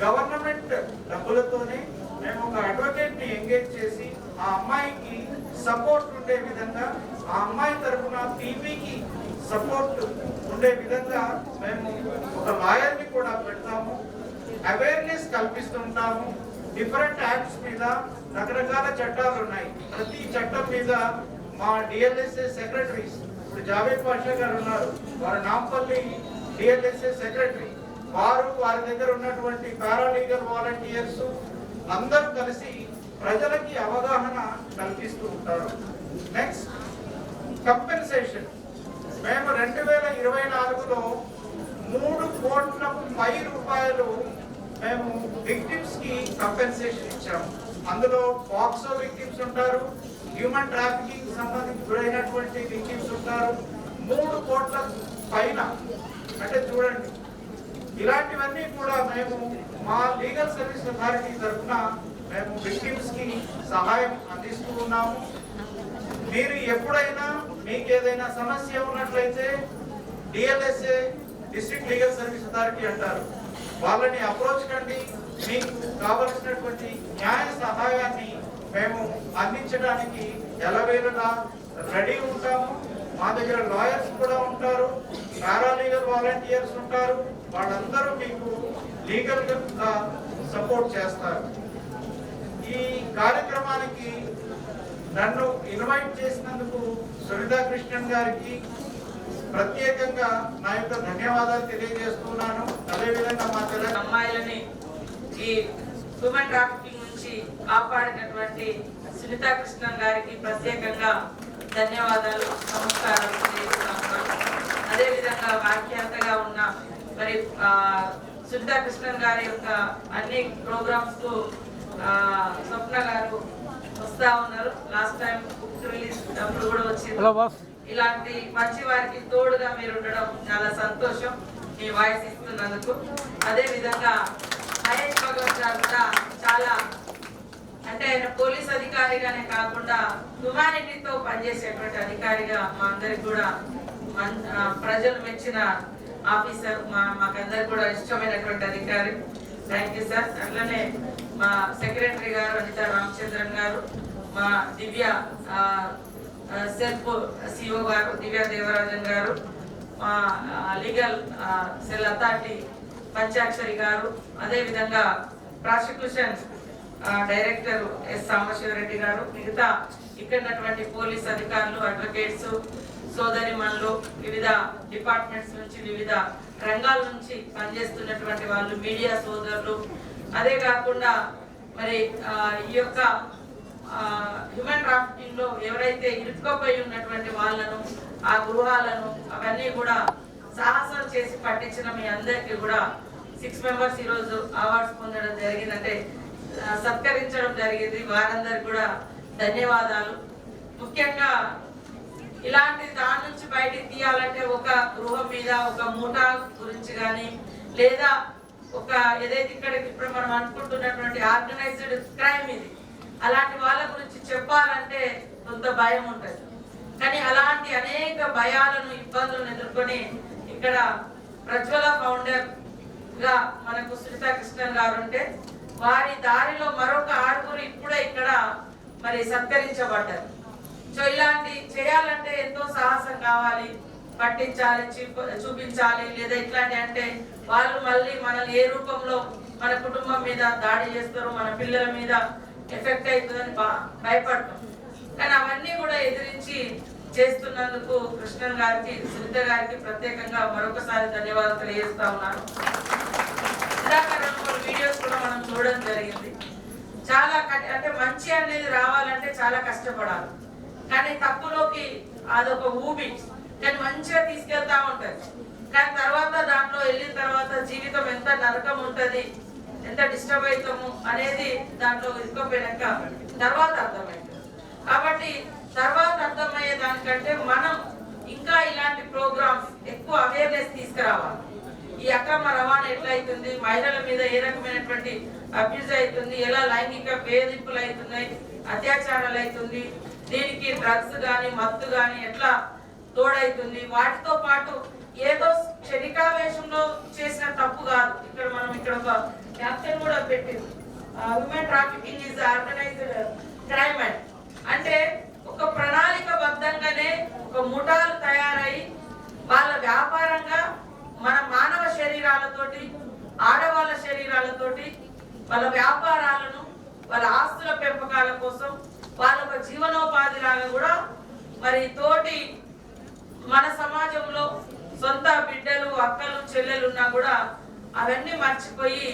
గవర్నమెంట్ డబ్బులతోనే మేము ఒక అడ్వకేట్ ని ఎంగేజ్ చేసి ఆ అమ్మాయికి సపోర్ట్ ఉండే విధంగా, ఆ అమ్మాయి తరఫున పీపీకి సపోర్ట్ ఉండే విధంగా మేము ఒక లాయర్ ని కూడా పెడతాము. అవేర్నెస్ కల్పిస్తుంటాము. డిఫరెంట్ యాక్ట్స్ మీద రకరకాల చట్టాలు ఉన్నాయి. ప్రతి చట్టం మీద మా డిఎల్ఎస్ఏ సెక్రటరీస్, ఇప్పుడు జావేద్ పాషా గారు ఉన్నారు, వారు నాంపల్లి డిఎల్ఎస్ఏ సెక్రటరీ, వారి దగ్గర ఉన్నటువంటి పారాలీగల్ వాలంటీర్స్ అందరూ కలిసి ప్రజలకి అవగాహన కల్పిస్తూ ఉంటారు. Next, compensation. మేము 2024లో 3 కోట్ల పై రూపాయలు మేము విక్టిమ్స్ కి కంపెన్సేషన్ ఇచ్చాము. అందులో పాక్సో విక్టిమ్స్ ఉంటారు, హ్యూమన్ ట్రాఫికింగ్ సంబంధించి గురైనటువంటి విక్టిమ్స్ ఉంటారు. 3 కోట్ల పైన అంటే చూడండి, ఇలాంటివన్నీ కూడా మేము మా లీగల్ సర్వీస్ అథారిటీ తరఫున మేము విక్టిమ్స్ కి సహాయం అందిస్తూ ఉన్నాము. మీరు ఎప్పుడైనా మీకు ఏదైనా సమస్య ఉన్నట్లయితే DLSA, district legal service authority అంటారు, వాళ్ళని అప్రోచ్ కండి. మీకు కావలసినటువంటి న్యాయ సహాయాన్ని మేము అందించడానికి ఎలవేళలా రెడీ ఉంటాము. మా దగ్గర లాయర్స్ కూడా ఉంటారు, పారాలీగల్ వాలంటీర్స్ ఉంటారు. వాళ్ళందరూ మీకు లీగల్ గా సపోర్ట్ చేస్తారు. ఈ కార్యక్రమానికి నన్ను ఇన్వైట్ చేసినందుకు సునీతా కృష్ణన్ గారికి ప్రత్యేకంగా నా యొక్క ధన్యవాదాలు తెలియజేస్తున్నాను. అదేవిధంగా మా అమ్మాయిలని ఈ హ్యూమన్ ట్రాఫికింగ్ నుంచి కాపాడినటువంటి సునీతా కృష్ణన్ గారికి ప్రత్యేకంగా ధన్యవాదాలు, నమస్కారం తెలియజేస్తున్నాను. అదేవిధంగా వ్యాఖ్యాతగా ఉన్న మరి సునీతా కృష్ణన్ గారి యొక్క అన్ని ప్రోగ్రామ్స్ కు స్వప్న గారు వస్తా ఉన్నారు. లాస్ట్ టైం బుక్ రిలీజ్ అప్పుడు కూడా వచ్చింది. ఇలాంటి మంచి వారికి తోడుగా మీరు ఉండడం చాలా సంతోషం, మీ వాయిస్ ఇస్తున్నందుకు. అదే విధంగా మహేష్ భగవత్ గారు కూడా చాలా, అంటే ఆయన పోలీస్ అధికారిగానే కాకుండా హ్యుమానిటీతో పనిచేసేటువంటి అధికారిగా మా అందరికి కూడా ప్రజలు మెచ్చిన ఆఫీసర్, మాకందరికి కూడా ఇష్టమైనటువంటి అధికారి. Thank you sir. అట్లనే మా సెక్రటరీ గారు అనితా రామచంద్రన్ గారు, మా దివ్య సెల్ఫ్ సిఓ గారు దివ్య దేవరాజన్ గారు, మా లీగల్ సెల్ అథారిటీ పంచాక్షరి గారు, అదేవిధంగా ప్రాసిక్యూషన్ డైరెక్టర్ ఎస్ సాంబశివరెడ్డి గారు, మిగతా ఇక్కడ పోలీస్ అధికారులు, అడ్వకేట్స్, సోదరిమణులు, వివిధ డిపార్ట్మెంట్స్ నుంచి, వివిధ రంగాల నుంచి పనిచేస్తున్నటువంటి వాళ్ళు, మీడియా సోదరులు, అదే కాకుండా మరి ఈ యొక్క హ్యూమన్ ట్రాఫికింగ్ లో ఎవరైతే ఇరుక్కుపోయి ఉన్నటువంటి వాళ్ళను, ఆ గృహాలను అవన్నీ కూడా సాహసం చేసి పట్టించిన మీ అందరికీ కూడా 6 మెంబర్స్ ఈరోజు అవార్డ్స్ పొందడం జరిగిందంటే సత్కరించడం జరిగింది. వారందరికి కూడా ధన్యవాదాలు. ముఖ్యంగా ఇలాంటి దాని నుంచి బయటికి తీయాలంటే ఒక గృహం మీద ఒక మూటా గురించి కానీ లేదా ఒక ఏదైతే ఇక్కడ ఇప్పుడు మనం అనుకుంటున్నటువంటి ఆర్గనైజ్డ్ క్రైమ్ ఇది, అలాంటి వాళ్ళ గురించి చెప్పాలంటే కొంత భయం ఉంటుంది. కానీ అలాంటి అనేక భయాలను ఇబ్బందులను ఎదుర్కొని ఇక్కడ ప్రజ్వల ఫౌండర్ గా మనకు సునీతా కృష్ణన్ గారు ఉంటే వారి దారిలో మరొక ఆరుగురు ఇప్పుడే ఇక్కడ మరి సత్కరించబడ్డారు. సో ఇలాంటి చేయాలంటే ఎంతో సాహసం కావాలి, పట్టించాలి, చూపించాలి. లేదా ఇట్లాంటి అంటే వాళ్ళు మళ్ళీ మనల్ని ఏ రూపంలో మన కుటుంబం మీద దాడి చేస్తారు, మన పిల్లల మీద ఎఫెక్ట్ అవుతుందని భయపడతాం. కానీ అవన్నీ కూడా ఎదిరించి చేస్తున్నందుకు కృష్ణన్ గారికి, సునీత గారికి ప్రత్యేకంగా మరొకసారి ధన్యవాదాలు తెలియజేస్తా ఉన్నాను. ఇందాక 2-3 వీడియోస్ కూడా మనం చూడడం జరిగింది. చాలా అంటే మంచి అనేది రావాలంటే చాలా కష్టపడాలి. కానీ తప్పులోకి అదొక ఊబి, కానీ మంచిగా తీసుకెళ్తా ఉంటది. కానీ తర్వాత దాంట్లో వెళ్ళిన తర్వాత జీవితం ఎంత నరకం ఉంటది, ఎంత డిస్టర్బ్ అవుతాము అనేది దాంట్లో ఇరుక్కుపోయినాక తర్వాత అర్థమవుతుంది. కాబట్టి తర్వాత అర్థమయ్యే దానికంటే మనం ఇంకా ఇలాంటి ప్రోగ్రామ్స్ ఎక్కువ అవేర్నెస్ తీసుకురావాలి. ఈ అక్రమ రవాణా ఎట్లా అవుతుంది, మహిళల మీద ఏ రకమైనటువంటి అబ్యూజ్ అవుతుంది, ఎలా లైంగిక వేధింపులు అవుతున్నాయి, అత్యాచారాలు అవుతుంది, దీనికి డ్రగ్స్ కానీ మత్తు కానీ ఎట్లా తోడైతుంది. వాటితో పాటు ఏదో క్షణికావేశంలో చేసిన తప్పు కాదు. ఇక్కడ ఒక క్యాప్షన్ కూడా పెట్టింది, human trafficking is organised crime అంటే ఒక ప్రణాళికబద్ధంగానే ఒక ముఠాలు తయారై వాళ్ళ వ్యాపారంగా మన మానవ శరీరాలతోటి, ఆడవాళ్ళ శరీరాలతోటి వాళ్ళ వ్యాపారాలను, వాళ్ళ ఆస్తుల పెంపకాల కోసం వాళ్ళ ఒక జీవనోపాధి లాగా కూడా మరి తోటి మన సమాజంలో సొంత బిడ్డలు, అక్కలు, చెల్లెలు ఉన్నా కూడా అవన్నీ మర్చిపోయి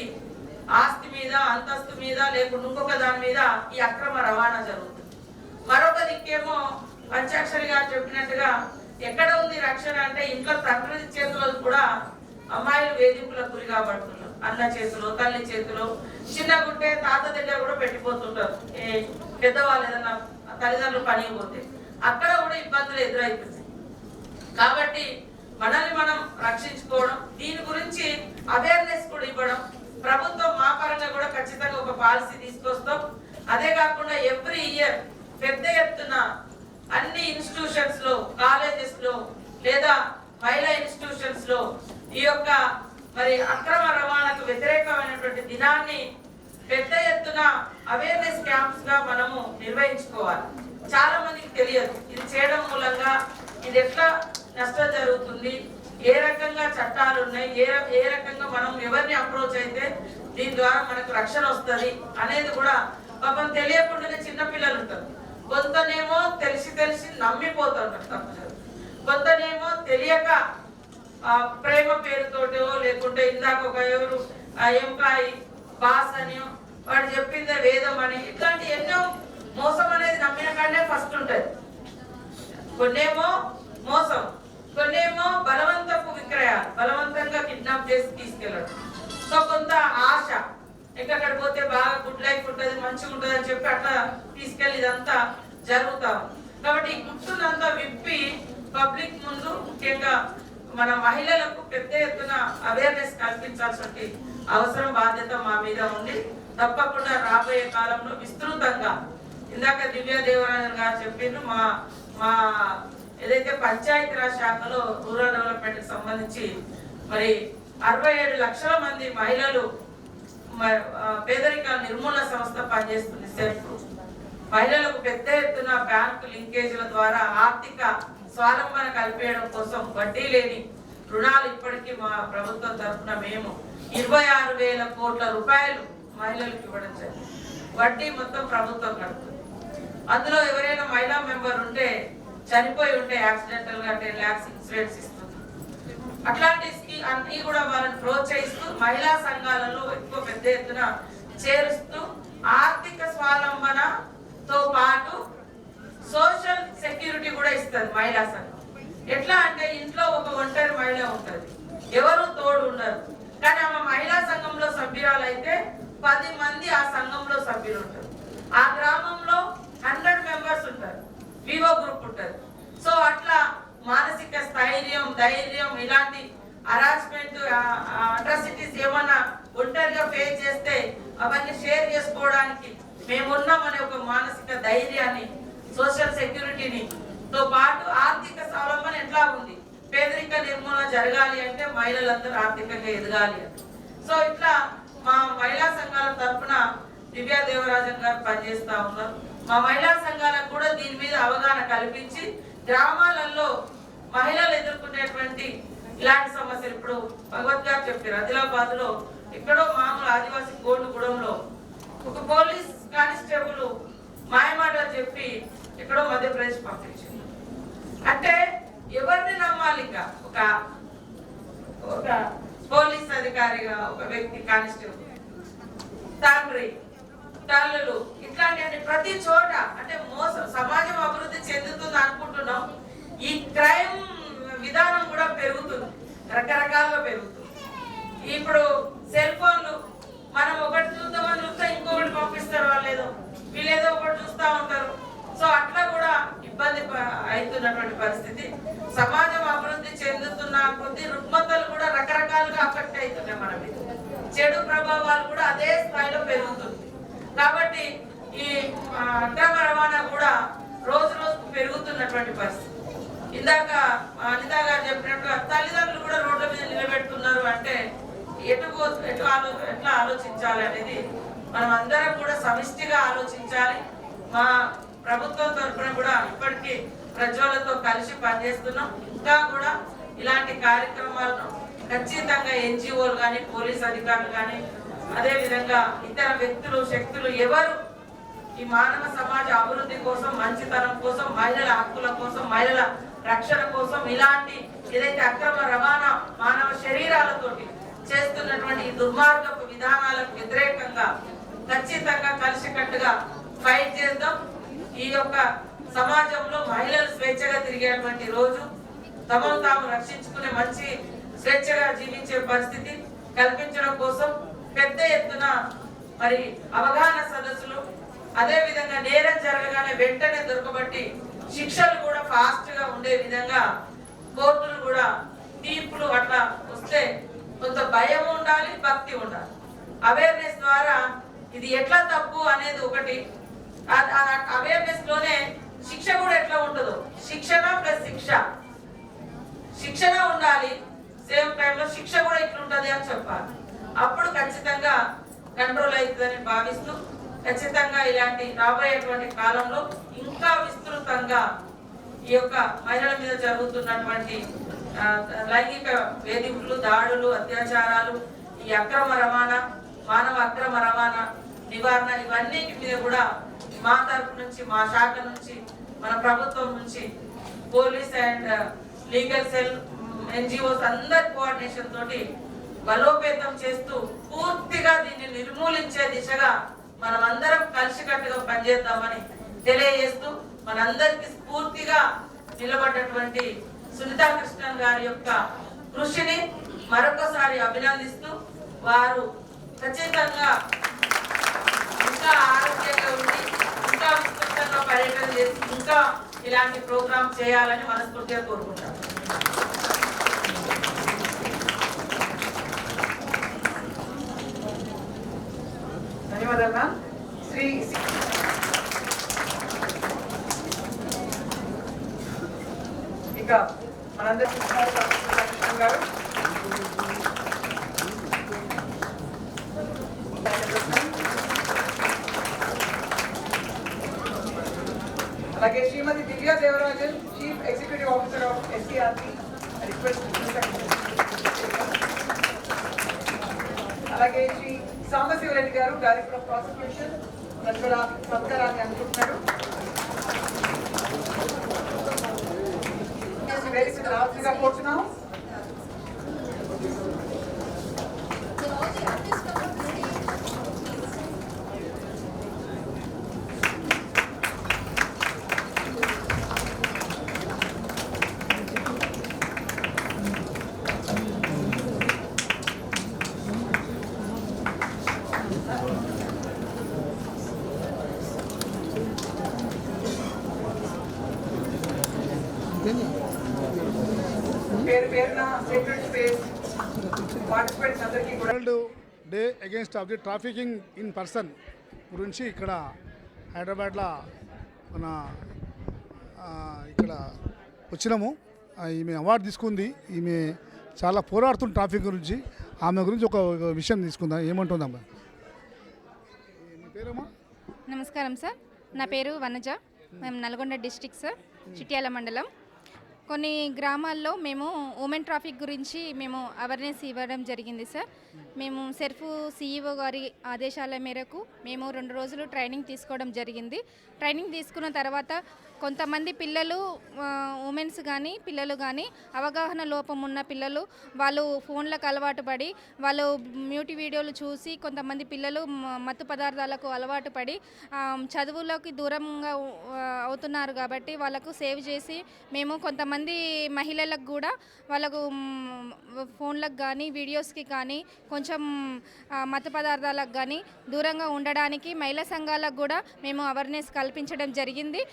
ఆస్తి మీద, అంతస్తు మీద, లేకుండా ఇంకొక దాని మీద ఈ అక్రమ రవాణా జరుగుతుంది. మరొక దిక్కేమో పంచాక్షరి గారు చెప్పినట్టుగా ఎక్కడ ఉంది రక్షణ అంటే ఇంట్లో తండ్రి చేతిలో కూడా అమ్మాయిలు వేధింపులకు గురి కాబడుతున్నారు. అన్న చేతిలో, తల్లి చేతిలో, చిన్నగుంటే తాత దగ్గర కూడా పెట్టిపోతుంటారు. పెద్దవాళ్ళు ఏదైనా తల్లిదండ్రులు పని పోతే అక్కడ కూడా ఇబ్బందులు ఎదురవుతుంది. కాబట్టి మనల్ని మనం రక్షించుకోవడం, దీని గురించి అవేర్నెస్ కూడా ఇవ్వడం, ప్రభుత్వం మా పరంగా కూడా ఖచ్చితంగా ఒక పాలసీ తీసుకొస్తాం. అదే కాకుండా ఎవ్రీ ఇయర్ పెద్ద ఎత్తున అన్ని ఇన్స్టిట్యూషన్స్ లో, కాలేజెస్ లో లేదా మహిళా ఇన్స్టిట్యూషన్స్ లో ఈ యొక్క మరి అక్రమ రవాణాకు వ్యతిరేకమైనటువంటి దినాన్ని పెద్ద ఎత్తున అవేర్నెస్ క్యాంప్స్ గా మనము నిర్వహించుకోవాలి. చాలా మందికి తెలియదు ఇది చేయడం మూలంగా ఇది ఎట్లా నష్టం జరుగుతుంది, ఏ రకంగా చట్టాలు ఉన్నాయి, ఏ రకంగా మనం ఎవరిని అప్రోచ్ అయితే దీని ద్వారా మనకు రక్షణ వస్తుంది అనేది కూడా పాపం తెలియకుండానే చిన్నపిల్లలు ఉంటారు. కొంతనేమో తెలిసి నమ్మిపోతుంటారు తప్పదు, కొంతనేమో తెలియక ప్రేమ పేరుతోటో లేకుంటే ఇందాక ఒక ఎవరు ఎంప్లాయీ బాస్ అని వాడు చెప్పిందే వేదం అని ఇట్లాంటి ఎన్నో మోసం అనేది నమ్మిన కాడనే ఫస్ట్ ఉంటుంది. కొన్నేమో మోసం, కొన్నేమో బలవంతపు విక్రయాలు, బలవంతంగా కిడ్నాప్ చేసి తీసుకెళ్ళడం. సో కొంత ఆశ, ఎక్కడ పోతే బాగా గుడ్ లైఫ్ ఉంటుంది, మంచిగా ఉంటుంది అని చెప్పి అట్లా తీసుకెళ్ళి ఇదంతా జరుగుతాం. కాబట్టి ఈ గుర్తునంతా విప్పి పబ్లిక్ ముందు ముఖ్యంగా మన మహిళలకు పెద్ద ఎత్తున అవేర్నెస్ కల్పించాల్సిన అవసరం, బాధ్యత మా మీద ఉంది. తప్పకుండా రాబోయే కాలంలో విస్తృతంగా ఇందాక దివ్య దేవరాజన్ గారు చెప్పిండ్రు, మా ఏదైతే పంచాయతీరాజ్ శాఖలో రూరల్ డెవలప్మెంట్ కి సంబంధించి మరి 67 లక్షల మంది మహిళలు పేదరిక నిర్మూలన సంస్థ పనిచేస్తుంది. సెల్ఫ్ మహిళలకు పెద్ద ఎత్తున బ్యాంకు లింకేజీల ద్వారా ఆర్థిక స్వావలంబన కల్పించడం కోసం వడ్డీ లేని రుణాలు ఇప్పటికీ మా ప్రభుత్వం తరఫున మేము 26,000 కోట్ల రూపాయలు మహిళలకు ఇవ్వడం జరిగింది. వడ్డీ మొత్తం ప్రభుత్వం కడుతుంది. అందులో ఎవరైనా మహిళా మెంబర్ ఉంటే, చనిపోయి ఉంటే యాక్సిడెంటల్ గా 10 lakhs ఇన్సూరెన్స్ ఇస్తుంది. అట్లాంటి అన్ని కూడా వాళ్ళని ప్రోత్సహిస్తూ మహిళా సంఘాలలో ఎక్కువ పెద్ద ఎత్తున చేరుస్తూ ఆర్థిక స్వావలంబన తో పాటు సోషల్ సెక్యూరిటీ కూడా ఇస్తుంది మహిళా సంఘం. ఎట్లా అంటే ఇంట్లో ఒక ఒంటరి మహిళ ఉంటుంది, ఎవరు తోడు ఉండరు, కానీ ఆమె మహిళా సంఘంలో సభ్యురాలు అయితే 10 మంది ఆ సంఘంలో సభ్యులు ఉంటారు. ఆ గ్రామంలో 100 మెంబర్స్ ఉంటారు, వివో గ్రూప్ ఉంటుంది. సో అట్లా మానసిక స్థైర్యం, ధైర్యం, ఇలాంటి హరాస్మెంట్, అట్రాసిటీస్ ఏమన్నా ఒంటరిగా ఫేస్ చేస్తే అవన్నీ షేర్ చేసుకోవడానికి మేమున్నామనే ఒక మానసిక ధైర్యాన్ని, సోషల్ సెక్యూరిటీని తో పాటు ఆర్థిక స్వావలంబన ఎట్లా ఉంది, పేదరిక నిర్మూలన జరగాలి అంటే మహిళలందరూ ఆర్థికంగా ఎదగాలి అని. సో ఇట్లా మా మహిళా సంఘాల తరఫున దివ్యా దేవరాజన్ గారు పనిచేస్తా ఉన్నారు. మా మహిళా సంఘాలకు కూడా దీని మీద అవగాహన కల్పించి గ్రామాలలో మహిళలు ఎదుర్కొనేటువంటి ఇలాంటి సమస్యలు, ఇప్పుడు భగవత్ గారు చెప్పారు, ఆదిలాబాద్ లో ఎక్కడో మామూలు ఆదివాసీ కోడుగూడెంలో ఒక పోలీస్ కానిస్టేబుల్ మాయమాటలు చెప్పి ఎక్కడో మధ్యప్రదేశ్ పంపించింది. అంటే ఎవరిని నమ్మాలి? ఇంకా ఒక పోలీస్ అధికారిగా ఒక వ్యక్తి, కానిస్టేబుల్, తండ్రి, తల్లులు, ఇట్లాంటి ప్రతి చోట అంటే మోసం. సమాజం అభివృద్ధి చెందుతుంది అనుకుంటున్నాం, ఈ క్రైమ్ విధానం కూడా పెరుగుతుంది, రకరకాలుగా పెరుగుతుంది. ఇప్పుడు సెల్ ఫోన్లు మనం ఒకటి చూద్దామని చూస్తే ఇంకొకటి పంపిస్తారు, వాళ్ళు వీళ్ళేదో ఒకటి చూస్తూ ఉంటారు. సో అట్లా కూడా ఇబ్బంది అవుతున్నటువంటి పరిస్థితి. సమాజం అభివృద్ధి చెందుతున్న కొద్ది రుగ్మతలు కూడా రకరకాలుగా అఫెక్ట్ అవుతున్నాయి మన మీద, చెడు ప్రభావాలు కూడా అదే స్థాయిలో పెరుగుతుంది. కాబట్టి ఈ అక్రమ రవాణా కూడా రోజు రోజుకు పెరుగుతున్నటువంటి పరిస్థితి. ఇందాక అనిత గారు చెప్పినట్టుగా తల్లిదండ్రులు కూడా రోడ్ల మీద నిలబెడుతున్నారు అంటే ఎట్లా ఆలోచించాలి అనేది మనం అందరం కూడా సమిష్టిగా ఆలోచించాలి. మా ప్రభుత్వం తరఫున కూడా ఇప్పటికీ ప్రజ్వలతో కలిసి పనిచేస్తున్నాం. ఇంకా కూడా ఇలాంటి కార్యక్రమాలను ఖచ్చితంగా ఎన్జిఓలు కానీ, పోలీస్ అధికారులు కానీ, అదే విధంగా ఇతర వ్యక్తులు, శక్తులు ఎవరు ఈ మానవ సమాజ అభివృద్ధి కోసం, మంచితనం కోసం, మహిళల హక్కుల కోసం, మహిళల రక్షణ కోసం ఇలాంటి ఏదైతే అక్రమ రవాణా మానవ శరీరాలతోటి చేస్తున్నటువంటి ఈ దుర్మార్గపు విధానాలకు వ్యతిరేకంగా ఖచ్చితంగా కలిసికట్టుగా ఫైట్ చేద్దాం. ఈ యొక్క సమాజంలో మహిళలు స్వేచ్ఛగా తిరిగేటువంటి రోజు, తమను తాము రక్షించుకునే మంచి స్వేచ్ఛగా జీవించే పరిస్థితి కల్పించడం కోసం పెద్ద ఎత్తున మరి అవగాహన సదస్సులు, అదే విధంగా నేరం జరగగానే వెంటనే దొరకబట్టి శిక్షలు కూడా ఫాస్ట్ గా ఉండే విధంగా కోర్టులు కూడా తీర్పులు అట్లా వస్తే కొంత భయం ఉండాలి, భక్తి ఉండాలి. అవేర్నెస్ ద్వారా ఇది ఎట్లా తప్పు అనేది ఒకటి, అవేర్నెస్ లోనే శిక్ష కూడా ఎట్లా ఉంటుందో, శిక్షణ ప్లస్ శిక్షణ ఉండాలి, సేమ్ టైంలో శిక్ష కూడా ఇట్లుంటది అని చెప్పాలి. అప్పుడు ఖచ్చితంగా కంట్రోల్ అవుతుందని భావిస్తూ ఖచ్చితంగా ఇలాంటి రాబోయేటువంటి కాలంలో ఇంకా విస్తృతంగా ఈ యొక్క మహిళల మీద జరుగుతున్నటువంటి లైంగిక వేధింపులు, దాడులు, అత్యాచారాలు, ఈ అక్రమ రవాణా, మానవ అక్రమ రవాణా నివారణ, ఇవన్నిటి మీద కూడా మా తరపు నుంచి, మా శాఖ నుంచి, మన ప్రభుత్వం నుంచి, police and legal cell, NGOs అందరి కోఆర్డినేషన్ తోటి బలోపేతం చేస్తూ పూర్తిగా దీన్ని నిర్మూలించే దిశగా మనమందరం కలిసికట్టుగా పనిచేద్దామని తెలియజేస్తూ, మనందరికి స్ఫూర్తిగా నిలబడ్డటువంటి సునీతా కృష్ణన్ గారి యొక్క కృషిని మరొకసారి అభినందిస్తూ, వారు ఖచ్చితంగా ఇంకా ఆరోగ్యంగా ఉండి, ఇంకా విస్తృతంగా పర్యటన చేసి, ఇంకా ఇలాంటి ప్రోగ్రామ్ చేయాలని మనస్ఫూర్తిగా కోరుకుంటాను. ధన్యవాదాలు మ్యామ్. శ్రీ ఇక మనందరి కృష్ణ గారు, అలాగే Shrimati Divya Devarajan, chief executive officer of SCRT, request. అలాగే శ్రీ సాంబశివరెడ్డి గారు, డైరెక్టర్ ఆఫ్ ప్రాసిక్యూషన్, ప్రజల సత్కారాన్ని అందుకుంటున్నారు. రాత్రిగా కోరుతున్నాము. పేరు పేరున సేక్రెడ్ స్పేస్ పార్టిసిపెంట్స్ అందరికీ కూడా world day against of the trafficking in person గురించి ఇక్కడ హైదరాబాద్లో మన ఇక్కడ వచ్చినాము. ఈమె అవార్డు తీసుకుంది. ఈమె చాలా పోరాడుతుంది ట్రాఫిక్ గురించి. ఆమె గురించి ఒక విషయం తీసుకుందాం. ఏమంటుందమ్మా? మీ పేరమ్మా? నమస్కారం సార్, నా పేరు వనజ. మేము నల్గొండ డిస్ట్రిక్ట్ సార్, చిట్యాల మండలం. కొన్ని గ్రామాల్లో మేము ఉమెన్ ట్రాఫిక్ గురించి మేము అవేర్నెస్ ఇవ్వడం జరిగింది సార్. మేము సెర్ఫ్ సిఇఓ గారి ఆదేశాల మేరకు మేము 2 రోజులు ట్రైనింగ్ తీసుకోవడం జరిగింది. ట్రైనింగ్ తీసుకున్న తర్వాత కొంతమంది పిల్లలు, ఉమెన్స్ కానీ పిల్లలు కానీ అవగాహన లోపం ఉన్న పిల్లలు వాళ్ళు ఫోన్లకు అలవాటు పడి వాళ్ళు మ్యూటి వీడియోలు చూసి కొంతమంది పిల్లలు మత్తు పదార్థాలకు అలవాటు పడి చదువులోకి దూరంగా అవుతున్నారు. కాబట్టి వాళ్ళకు సేవ్ చేసి మేము కొంతమంది మహిళలకు కూడా వాళ్ళకు ఫోన్లకు కానీ వీడియోస్కి కానీ కొంచెం మత్తు పదార్థాలకు కానీ దూరంగా ఉండడానికి మహిళా సంఘాలకు కూడా మేము అవేర్నెస్ కల్పించడం జరిగింది.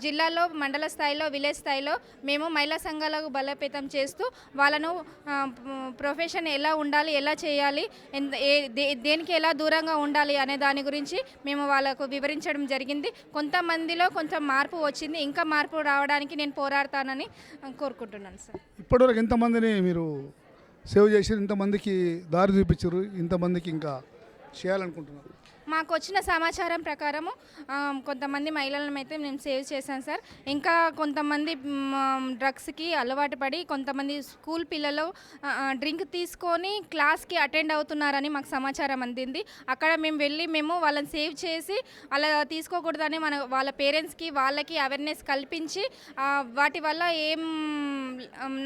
జిల్లాలో, మండల స్థాయిలో, విలేజ్ స్థాయిలో మేము మహిళా సంఘాలకు బలోపేతం చేస్తూ వాళ్ళను ప్రొఫెషన్ ఎలా ఉండాలి, ఎలా చేయాలి, దేనికి ఎలా దూరంగా ఉండాలి అనే దాని గురించి మేము వాళ్ళకు వివరించడం జరిగింది. కొంతమందిలో కొంచెం మార్పు వచ్చింది. ఇంకా మార్పు రావడానికి నేను పోరాడతానని కోరుకుంటున్నాను సార్. ఇప్పటివరకు ఎంతమందిని మీరు సేవ్ చేసి ఇంతమందికి దారి చూపించారు, ఇంతమందికి ఇంకా చేయాలనుకుంటున్నారు? మాకు వచ్చిన సమాచారం ప్రకారము కొంతమంది మహిళలను అయితే మేము సేవ్ చేశాం సార్. ఇంకా కొంతమంది డ్రగ్స్కి అలవాటు పడి కొంతమంది స్కూల్ పిల్లలు డ్రింక్ తీసుకొని క్లాస్కి అటెండ్ అవుతున్నారని మాకు సమాచారం అందింది. అక్కడ మేము వెళ్ళి మేము వాళ్ళని సేవ్ చేసి అలా తీసుకోకూడదని వాళ్ళ పేరెంట్స్కి వాళ్ళకి అవేర్నెస్ కల్పించి వాటి వల్ల ఏం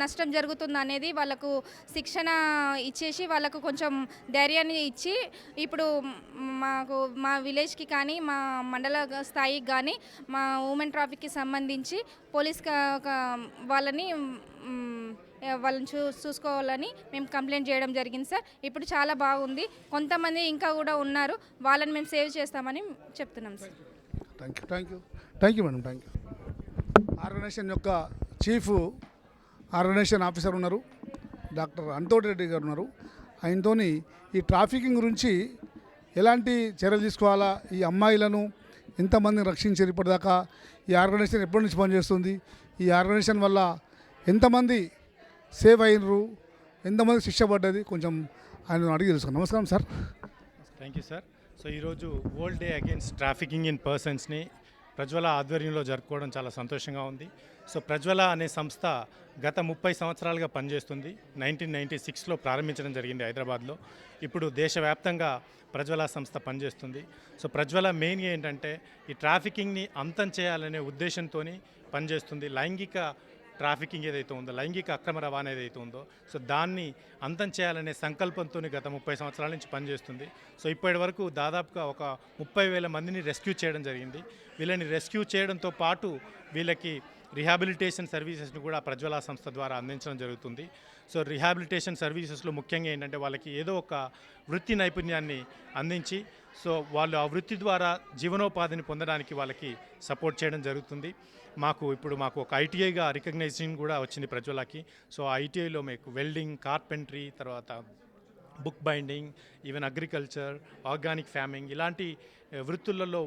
నష్టం జరుగుతుంది అనేది వాళ్ళకు శిక్షణ ఇచ్చేసి వాళ్ళకు కొంచెం ధైర్యాన్ని ఇచ్చి ఇప్పుడు మా విలేజ్కి కానీ మా మండల స్థాయికి కానీ మా ఉమెన్ ట్రాఫిక్కి సంబంధించి పోలీస్ వాళ్ళని చూసుకోవాలని మేము కంప్లైంట్ చేయడం జరిగింది సార్. ఇప్పుడు చాలా బాగుంది. కొంతమంది ఇంకా కూడా ఉన్నారు, వాళ్ళని మేము సేవ్ చేస్తామని చెప్తున్నాం sir. Thank you madam. Thank you. Organization యొక్క చీఫ్ ఆర్గనైజేషన్ ఆఫీసర్ ఉన్నారు, డాక్టర్ అంతోటి రెడ్డి గారు ఉన్నారు. ఆయనతో ఈ ట్రాఫికింగ్ గురించి ఎలాంటి చర్యలు తీసుకోవాలా, ఈ అమ్మాయిలను ఎంతమందిని రక్షించారు ఇప్పటిదాకా, ఈ ఆర్గనైజేషన్ ఎప్పటి నుంచి పనిచేస్తుంది, ఈ ఆర్గనైజేషన్ వల్ల ఎంతమంది సేవ్ అయినరు, ఎంతమంది శిక్ష పడ్డది, కొంచెం ఆయన అడిగి తెలుసుకున్నాం. నమస్కారం sir. Thank you sir. So ఈరోజు world day against trafficking in పర్సన్స్ని ప్రజ్వల ఆధ్వర్యంలో జరుపుకోవడం చాలా సంతోషంగా ఉంది. సో ప్రజ్వల అనే సంస్థ గత 30 సంవత్సరాలుగా పనిచేస్తుంది. 1996లో ప్రారంభించడం జరిగింది హైదరాబాద్లో. ఇప్పుడు దేశవ్యాప్తంగా ప్రజ్వల సంస్థ పనిచేస్తుంది. సో ప్రజ్వల మెయిన్ ఏంటంటే ఈ ట్రాఫికింగ్ని అంతం చేయాలనే ఉద్దేశంతో పనిచేస్తుంది. లైంగిక ట్రాఫికింగ్ ఏదైతే ఉందో, లైంగిక అక్రమ రవాణా ఏదైతే ఉందో, సో దాన్ని అంతం చేయాలనే సంకల్పంతో గత 30 సంవత్సరాల నుంచి పనిచేస్తుంది. సో ఇప్పటి వరకు దాదాపుగా ఒక 30,000 మందిని రెస్క్యూ చేయడం జరిగింది. వీళ్ళని రెస్క్యూ చేయడంతో పాటు వీళ్ళకి రిహాబిలిటేషన్ సర్వీసెస్ని కూడా ప్రజ్వల సంస్థ ద్వారా అందించడం జరుగుతుంది. సో రిహాబిలిటేషన్ సర్వీసెస్లో ముఖ్యంగా ఏంటంటే వాళ్ళకి ఏదో ఒక వృత్తి నైపుణ్యాన్ని అందించి సో వాళ్ళు ఆ వృత్తి ద్వారా జీవనోపాధిని పొందడానికి వాళ్ళకి సపోర్ట్ చేయడం జరుగుతుంది. మాకు ఒక ఐటీఐగా రికగ్నైజేషన్ కూడా వచ్చింది ప్రజ్వలకి. సో ఆ ఐటీఐలో మీకు వెల్డింగ్, కార్పెంటరీ, తర్వాత book binding, even agriculture, organic farming ఇలాంటి వృత్తులలో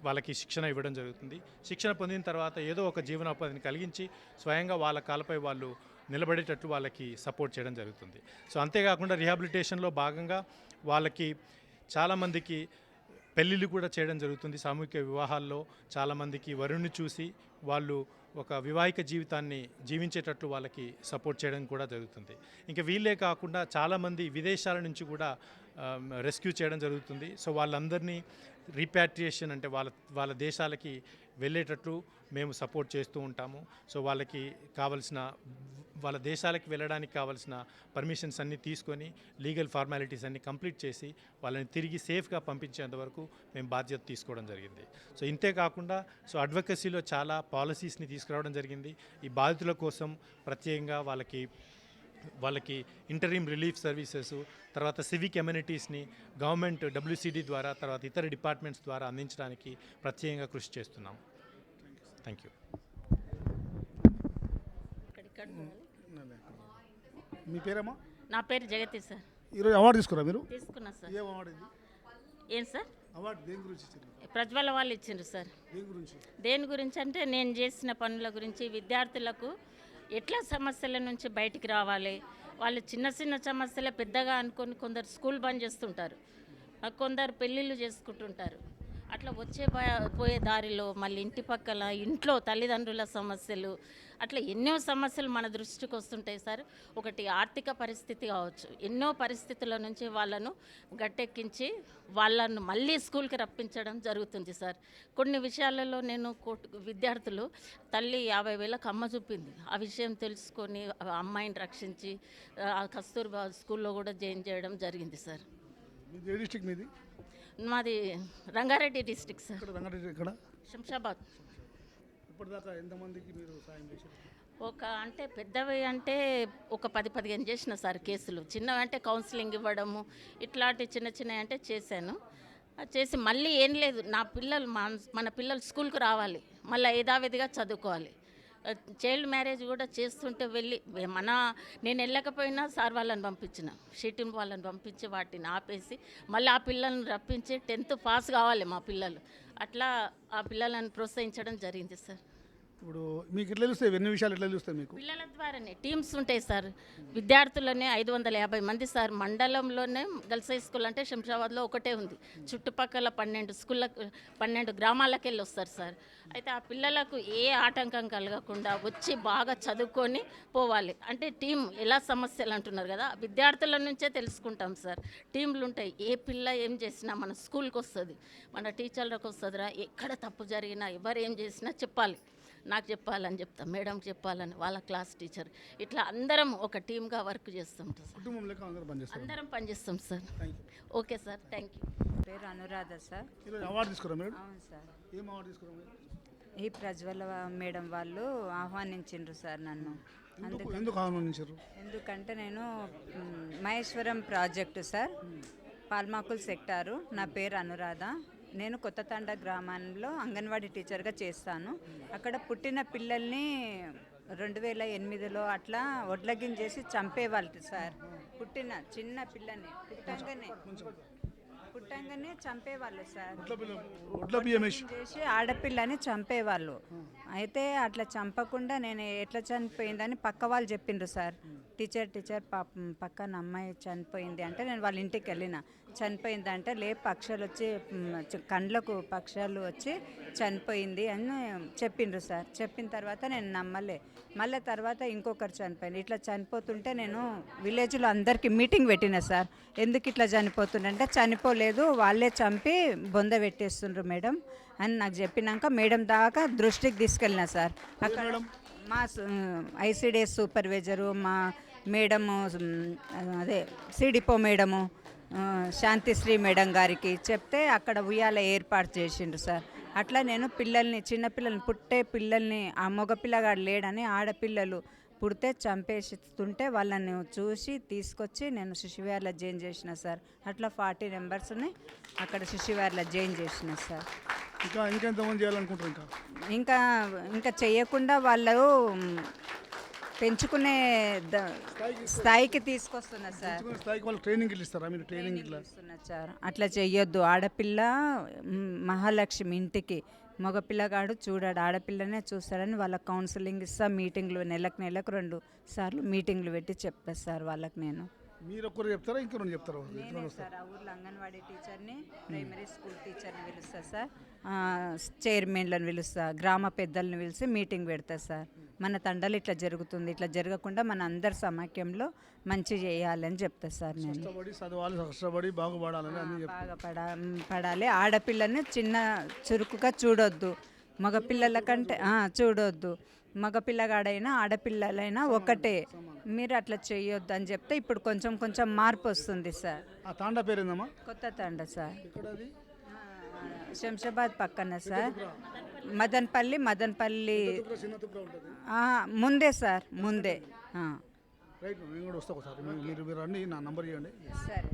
వాళ్ళకి శిక్షణ ఇవ్వడం జరుగుతుంది. శిక్షణ పొందిన తర్వాత ఏదో ఒక జీవనోపాధిని కలిగించి స్వయంగా వాళ్ళ కాళ్ళపై వాళ్ళు నిలబడేటట్టు వాళ్ళకి సపోర్ట్ చేయడం జరుగుతుంది. సో అంతేకాకుండా రిహాబిలిటేషన్లో భాగంగా వాళ్ళకి చాలామందికి పెళ్ళిళ్ళు కూడా చేయడం జరుగుతుంది. సామూహిక వివాహాల్లో చాలామందికి వరుణ్ణి చూసి వాళ్ళు ఒక వివాహిక జీవితాన్ని జీవించేటట్లు వాళ్ళకి సపోర్ట్ చేయడం కూడా జరుగుతుంది. ఇంకా వీళ్ళే కాకుండా చాలామంది విదేశాల నుంచి కూడా రెస్క్యూ చేయడం జరుగుతుంది. సో వాళ్ళందరినీ రీపాట్రియేషన్ అంటే వాళ్ళ దేశాలకి వెళ్ళేటట్లు మేము సపోర్ట్ చేస్తూ ఉంటాము. సో వాళ్ళ దేశాలకు వెళ్ళడానికి కావాల్సిన పర్మిషన్స్ అన్నీ తీసుకొని లీగల్ ఫార్మాలిటీస్ అన్నీ కంప్లీట్ చేసి వాళ్ళని తిరిగి సేఫ్గా పంపించేంత వరకు మేము బాధ్యత తీసుకోవడం జరిగింది. సో ఇంతే కాకుండా అడ్వకసీలో చాలా పాలసీస్ని తీసుకురావడం జరిగింది. ఈ బాధితుల కోసం ప్రత్యేకంగా వాళ్ళకి ఇంటరీమ్ రిలీఫ్ సర్వీసెస్, తర్వాత సివిక్ ఎమ్యూనిటీస్ని గవర్నమెంట్ WCD ద్వారా, తర్వాత ఇతర డిపార్ట్మెంట్స్ ద్వారా అందించడానికి ప్రత్యేకంగా కృషి చేస్తున్నాం. Thank you. మీ పేరేమా? నా పేరు జగతి సార్. ఈరోజు అవార్డు తీసుకురా మీరు? తీసుకున్నా సార్. ఏ అవార్డు ఇది? ఏం సార్? అవార్డు దేని గురించి ఇచ్చారు? ప్రజ్వల వాళ్ళు ఇచ్చిండ్రు సార్. దేని గురించి? దేని గురించి అంటే నేను చేసిన పనుల గురించి, విద్యార్థులకు ఎట్లా సమస్యల నుంచి బయటికి రావాలి, వాళ్ళు చిన్న చిన్న సమస్యలే పెద్దగా అనుకొని కొందరు స్కూల్ బంద్ చేస్తుంటారు, కొందరు పెళ్ళిళ్ళు చేసుకుంటుంటారు. అట్లా పోయే దారిలో మళ్ళీ ఇంటి పక్కల ఇంట్లో తల్లిదండ్రుల సమస్యలు, అట్లా ఎన్నో సమస్యలు మన దృష్టికి వస్తుంటాయి సార్. ఒకటి ఆర్థిక పరిస్థితి కావచ్చు, ఎన్నో పరిస్థితుల నుంచి వాళ్ళను గట్టెక్కించి వాళ్ళను మళ్ళీ స్కూల్కి రప్పించడం జరుగుతుంది సార్. కొన్ని విషయాలలో నేను విద్యార్థులు తల్లి 50,000 అమ్మ చూపింది, ఆ విషయం తెలుసుకొని అమ్మాయిని రక్షించి కస్తూర్బా స్కూల్లో కూడా జాయిన్ చేయడం జరిగింది సార్. ఏ డిస్ట్రిక్ట్ మీది? మాది రంగారెడ్డి డిస్ట్రిక్ట్ సార్. రంగారెడ్డి ఎక్కడ? శంషాబాద్. ఇప్పటిదాకా ఎంతమందికి మీరు సాయం చేశారు? అంటే పెద్దవి అంటే ఒక 10-15 చేసిన సార్ కేసులు. చిన్నవి అంటే కౌన్సిలింగ్ ఇవ్వడము, ఇట్లాంటి చిన్న చిన్నవి అంటే చేశాను. చేసి మళ్ళీ ఏం లేదు, మన పిల్లలు స్కూల్కి రావాలి, మళ్ళీ యథావిధిగా చదువుకోవాలి. చైల్డ్ మ్యారేజ్ కూడా చేస్తుంటే నేను వెళ్ళకపోయినా సార్ వాళ్ళని పంపించిన, షీటింగ్ వాళ్ళని పంపించి వాటిని ఆపేసి మళ్ళీ ఆ పిల్లల్ని రప్పించి 10th పాస్ కావాలి మా పిల్లలు. అట్లా ఆ పిల్లలను ప్రోత్సహించడం జరిగింది సార్. ఇప్పుడు మీకు ఎట్లా తెలుస్తాయి, ఎన్ని విషయాలు ఎట్లా తెలుస్తాయి మీకు? పిల్లల ద్వారానే టీమ్స్ ఉంటాయి సార్. విద్యార్థులనే 550 మంది సార్. మండలంలోనే గర్ల్స్ హై స్కూల్ అంటే శంషాబాద్లో ఒకటే ఉంది. చుట్టుపక్కల 12 గ్రామాలకు వెళ్ళి వస్తారు సార్. అయితే ఆ పిల్లలకు ఏ ఆటంకం కలగకుండా వచ్చి బాగా చదువుకొని పోవాలి. అంటే టీం ఎలా సమస్యలు అంటున్నారు కదా, విద్యార్థుల నుంచే తెలుసుకుంటాం సార్. టీంలు ఉంటాయి, ఏ పిల్ల ఏం చేసినా మన స్కూల్కి వస్తుంది, మన టీచర్లకు వస్తుందిరా, ఎక్కడ తప్పు జరిగినా ఎవరు ఏం చేసినా చెప్పాలి, నాకు చెప్పాలని చెప్తాం, మేడంకి చెప్పాలని వాళ్ళ క్లాస్ టీచర్, ఇట్లా అందరం ఒక టీమ్గా వర్క్ చేస్తుంటాం సార్. అందరం పనిచేస్తాం sir. Okay sir, thank you. పేరు అనురాధ సార్. అవార్డు తీసుకురా మేడం? అవును సార్. ఏం అవార్డు తీసుకురా మేడం? ఈ ప్రజ్వల మేడం వాళ్ళు ఆహ్వానించిండ్రు సార్ నన్ను. ఎందుకు ఆహ్వానించారు? ఎందుకంటే నేను Maheshwaram project sir, Palmakul sector. నా పేరు అనురాధ. నేను కొత్తతండ గ్రామంలో అంగన్వాడీ టీచర్గా చేస్తాను. అక్కడ పుట్టిన పిల్లల్ని 2008లో అట్లా ఒడ్లగింజేసి చంపేవాళ్ళు సార్. పుట్టిన చిన్న పిల్లని పుట్టంగానే చంపేవాళ్ళు సార్. చేసి ఆడపిల్లని చంపేవాళ్ళు. అయితే అట్లా చంపకుండా నేను ఎట్లా చనిపోయిందని పక్క వాళ్ళు చెప్పిండ్రు సార్. టీచర్ పక్కన అమ్మాయి చనిపోయింది అంటే నేను వాళ్ళ ఇంటికి వెళ్ళిన. చనిపోయిందంటే పక్షులు వచ్చి కండ్లకు పక్షాలు వచ్చి చనిపోయింది అని చెప్పిండ్రు సార్. చెప్పిన తర్వాత నేను నమ్మలే. మళ్ళీ తర్వాత ఇంకొకరు చనిపోయింది. ఇట్లా చనిపోతుంటే నేను విలేజ్లో అందరికీ మీటింగ్ పెట్టిన సార్. ఎందుకు ఇట్లా చనిపోతుందంటే చనిపోలేదు, వాళ్ళే చంపి బొంద పెట్టేస్తుండ్రు మేడం అని నాకు చెప్పినాక మేడం దాకా దృష్టికి తీసుకెళ్ళిన సార్. అక్కడ మా ఐసిడిఎస్ సూపర్వైజరు, మా మేడము, అదే సిడిపో మేడము, శాంతిశ్రీ మేడం గారికి చెప్తే అక్కడ ఉయ్యాల ఏర్పాటు చేసిండ్రు సార్. అట్లా నేను చిన్నపిల్లల్ని పుట్టే పిల్లల్ని, ఆ మగపిల్లగాడు లేడని ఆడపిల్లలు పుడితే చంపేస్తుంటే వాళ్ళని చూసి తీసుకొచ్చి నేను శిశువార్లో జాయిన్ చేసిన సార్. అట్లా 40 మెంబర్స్ని అక్కడ శిశువార్లో జాయిన్ చేసిన సార్. ఇంకెంతమంది చేయాలనుకుంటారు? ఇంకా చేయకుండా వాళ్ళు పెంచుకునే స్థాయికి తీసుకొస్తున్నారు సార్. ట్రైనింగ్ ఇస్తారా మీరు? ట్రైనింగ్ ఇస్తున్నారు సార్. అట్లా చెయ్యొద్దు. ఆడపిల్ల మహాలక్ష్మి ఇంటికి, మగపిల్లగాడు చూడాడు, ఆడపిల్లనే చూస్తాడని వాళ్ళ కౌన్సిలింగ్ ఇస్తా. మీటింగ్లు నెలకు 2 సార్లు మీటింగ్లు పెట్టి చెప్తా సార్ వాళ్ళకి. నేను మీరు ఒక్కరు చెప్తారా, ఇంకొకరు చెప్తారా? నేనే సార్. ఆ ఊర్లో అంగన్వాడీ టీచర్ని, ప్రైమరీ స్కూల్ టీచర్ని పిలుస్తా సార్, చైర్మన్లను పిలుస్తా, గ్రామ పెద్దల్ని పిలిచి మీటింగ్ పెడతా సార్. మన తండలు ఇట్లా జరుగుతుంది, ఇట్లా జరగకుండా మన అందరి సమాఖ్యంలో మంచి చేయాలని చెప్తా సార్. నేను బాగా పడాలి. ఆడపిల్లని చిన్న చురుకుగా చూడొద్దు, మగపిల్లల కంటే చూడొద్దు. మగపిల్లగాడైనా ఆడపిల్లలైనా ఒకటే, మీరు అట్లా చేయొద్దు అని చెప్తే ఇప్పుడు కొంచెం మార్పు వస్తుంది సార్. ఆ తాండా పేరేందమ్మా? కొత్త తాండా సార్, శంషాబాద్ పక్కన సార్. మదన్పల్లి ముందే సార్, ముందే. రైట్, నేను కూడా వస్తా ఒకసారి. మీరు రండి, నా నంబర్ ఇవ్వండి. సరే.